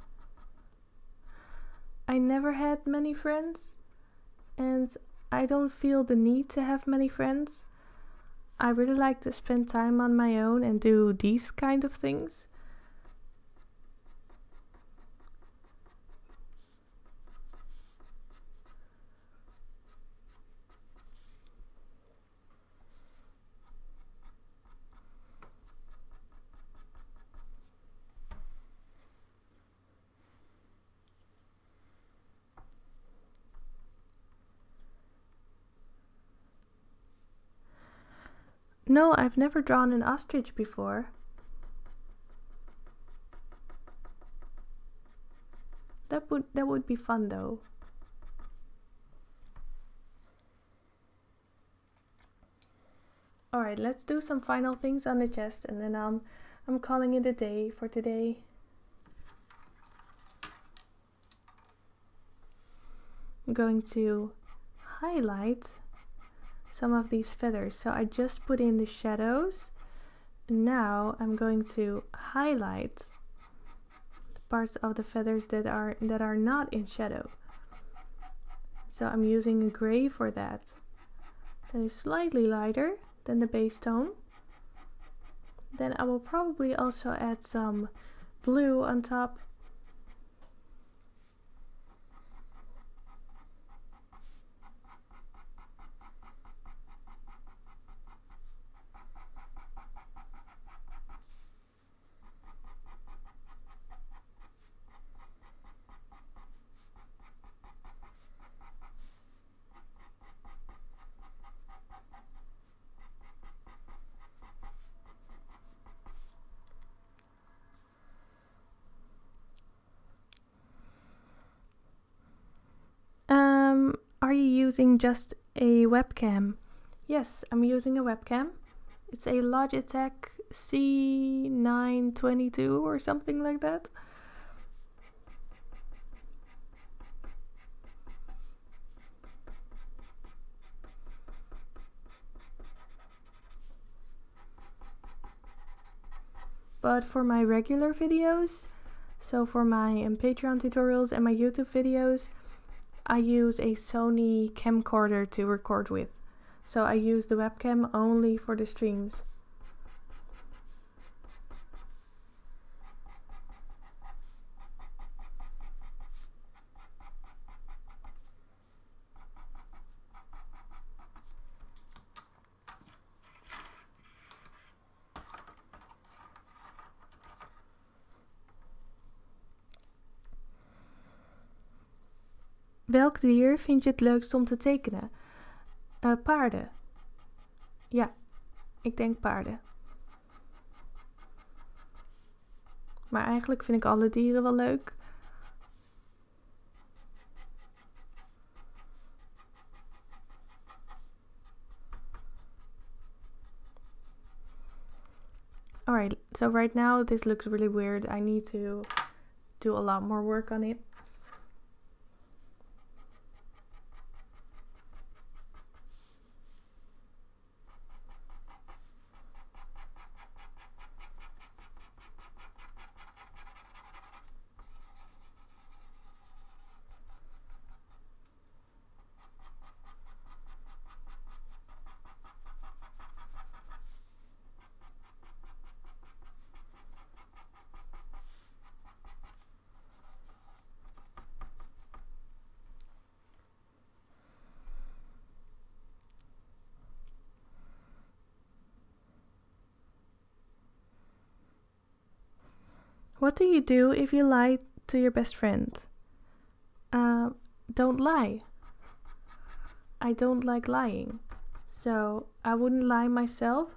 I never had many friends, and I don't feel the need to have many friends. I really like to spend time on my own and do these kind of things. No, I've never drawn an ostrich before. That would be fun though. Alright, let's do some final things on the chest, and then I'm calling it a day for today. I'm going to highlight some of these feathers. So I just put in the shadows. Now I'm going to highlight the parts of the feathers that are not in shadow. So I'm using a gray for that. That is slightly lighter than the base tone. Then I will probably also add some blue on top. Are you using just a webcam? Yes, I'm using a webcam. It's a Logitech C922 or something like that. But for my regular videos, so for my Patreon tutorials and my YouTube videos, I use a Sony camcorder to record with. So I use the webcam only for the streams. Welk dier vind je het leukst om te tekenen? Paarden. Ja, ik denk paarden. Maar eigenlijk vind ik alle dieren wel leuk. Alright, so right now this looks really weird. I need to do a lot more work on it. What do you do if you lie to your best friend? Don't lie. I don't like lying. So I wouldn't lie myself.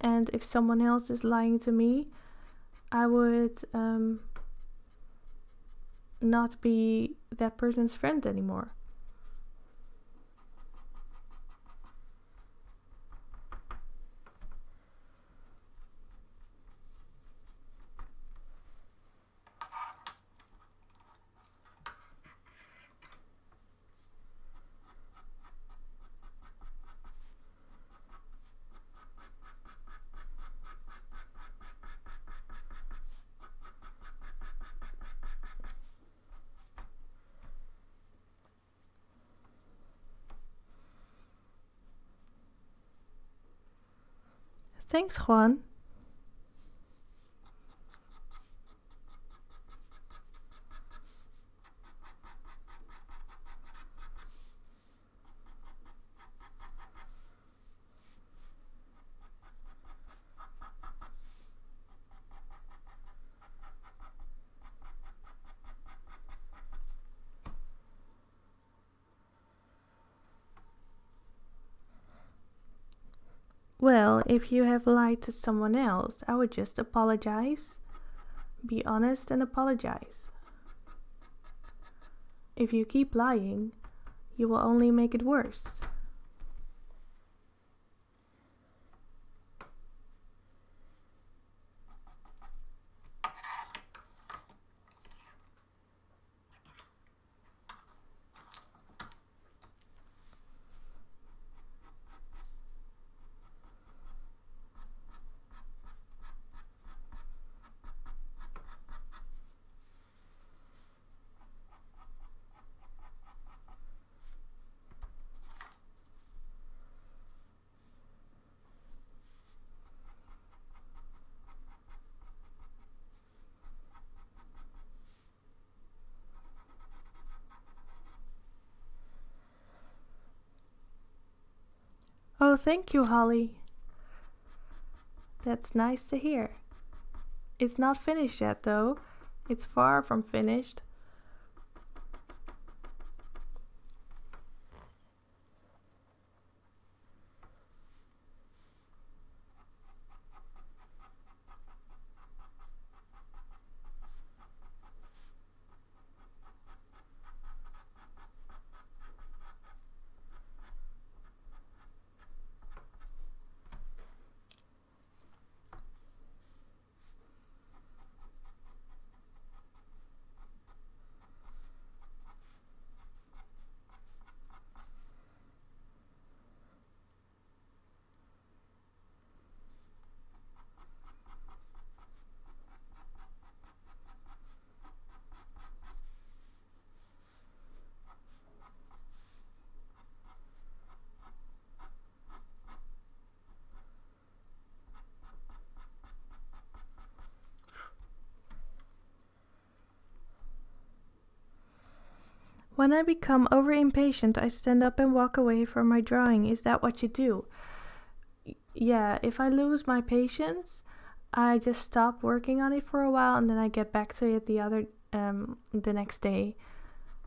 And if someone else is lying to me, I would not be that person's friend anymore. Thanks, Juan. Well, if you have lied to someone else, I would just apologize. Be honest and apologize. If you keep lying, you will only make it worse. Oh, thank you, Holly. That's nice to hear. It's not finished yet, though. It's far from finished. When I become over impatient, I stand up and walk away from my drawing. Is that what you do? Yeah, if I lose my patience, I just stop working on it for a while and then I get back to it the next day.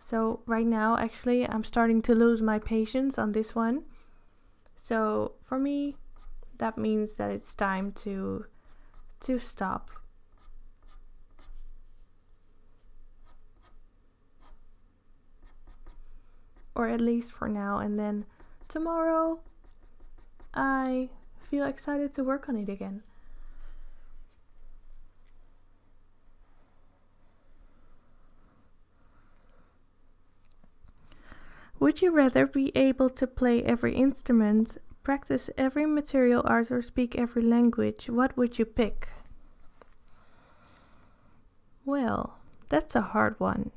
So right now, actually, I'm starting to lose my patience on this one. So for me, that means that it's time to stop. Or at least for now, and then tomorrow I feel excited to work on it again. Would you rather be able to play every instrument, practice every material art, or speak every language? What would you pick? Well, that's a hard one.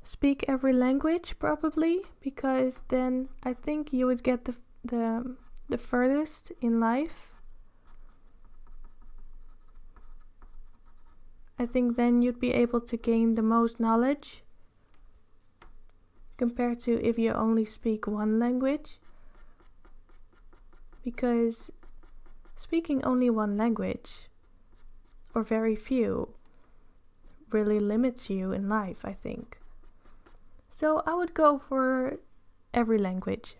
Speak every language, probably, because then I think you would get the furthest in life. I think then you'd be able to gain the most knowledge compared to if you only speak one language. Because speaking only one language, or very few, really limits you in life, I think. So I would go for every language.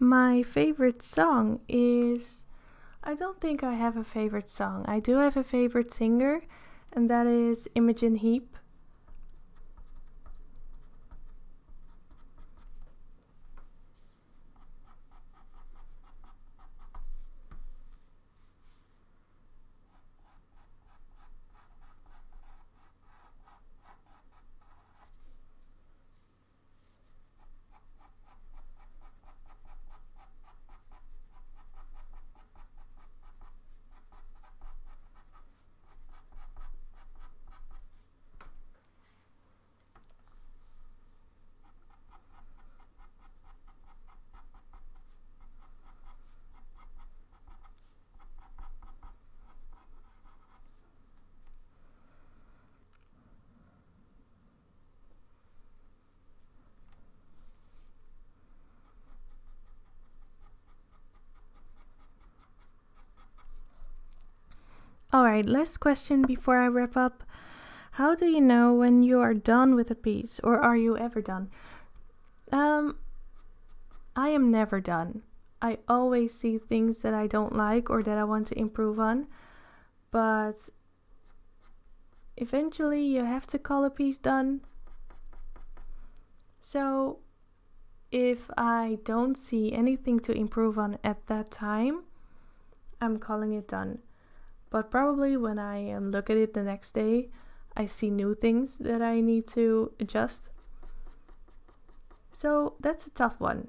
My favorite song is... I don't think I have a favorite song. I do have a favorite singer, and that is Imogen Heap. Alright, last question before I wrap up. How do you know when you are done with a piece, or are you ever done? I am never done. I always see things that I don't like or that I want to improve on, but eventually you have to call a piece done. So if I don't see anything to improve on at that time, I'm calling it done. But probably when I look at it the next day, I see new things that I need to adjust. So that's a tough one.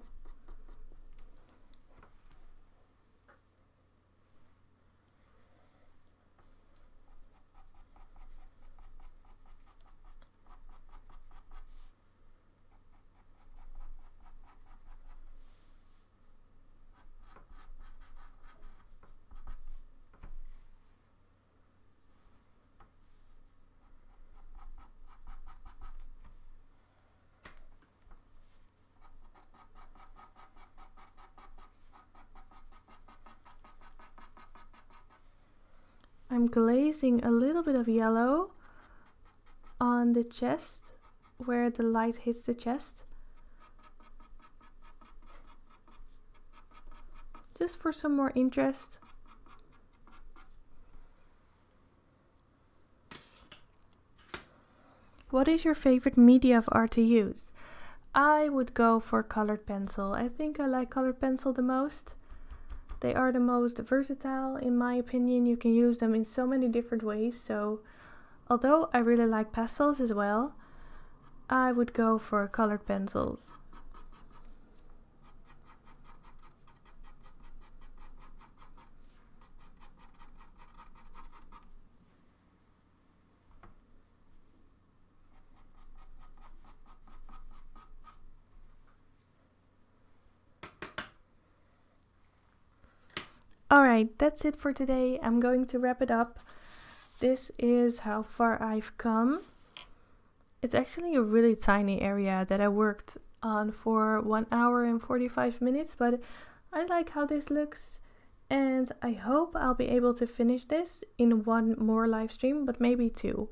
I'm glazing a little bit of yellow on the chest where the light hits the chest, just for some more interest. What is your favorite media of art to use? I would go for colored pencil. I think I like colored pencil the most. They are the most versatile, in my opinion. You can use them in so many different ways. So although I really like pastels as well, I would go for colored pencils. Alright, that's it for today. I'm going to wrap it up. This is how far I've come. It's actually a really tiny area that I worked on for 1 hour and 45 minutes, but I like how this looks. And I hope I'll be able to finish this in 1 more live stream, but maybe 2.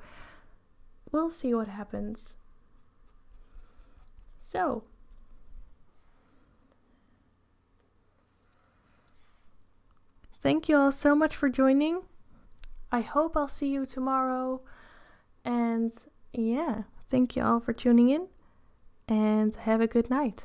We'll see what happens. So, thank you all so much for joining. I hope I'll see you tomorrow. And yeah, thank you all for tuning in and have a good night.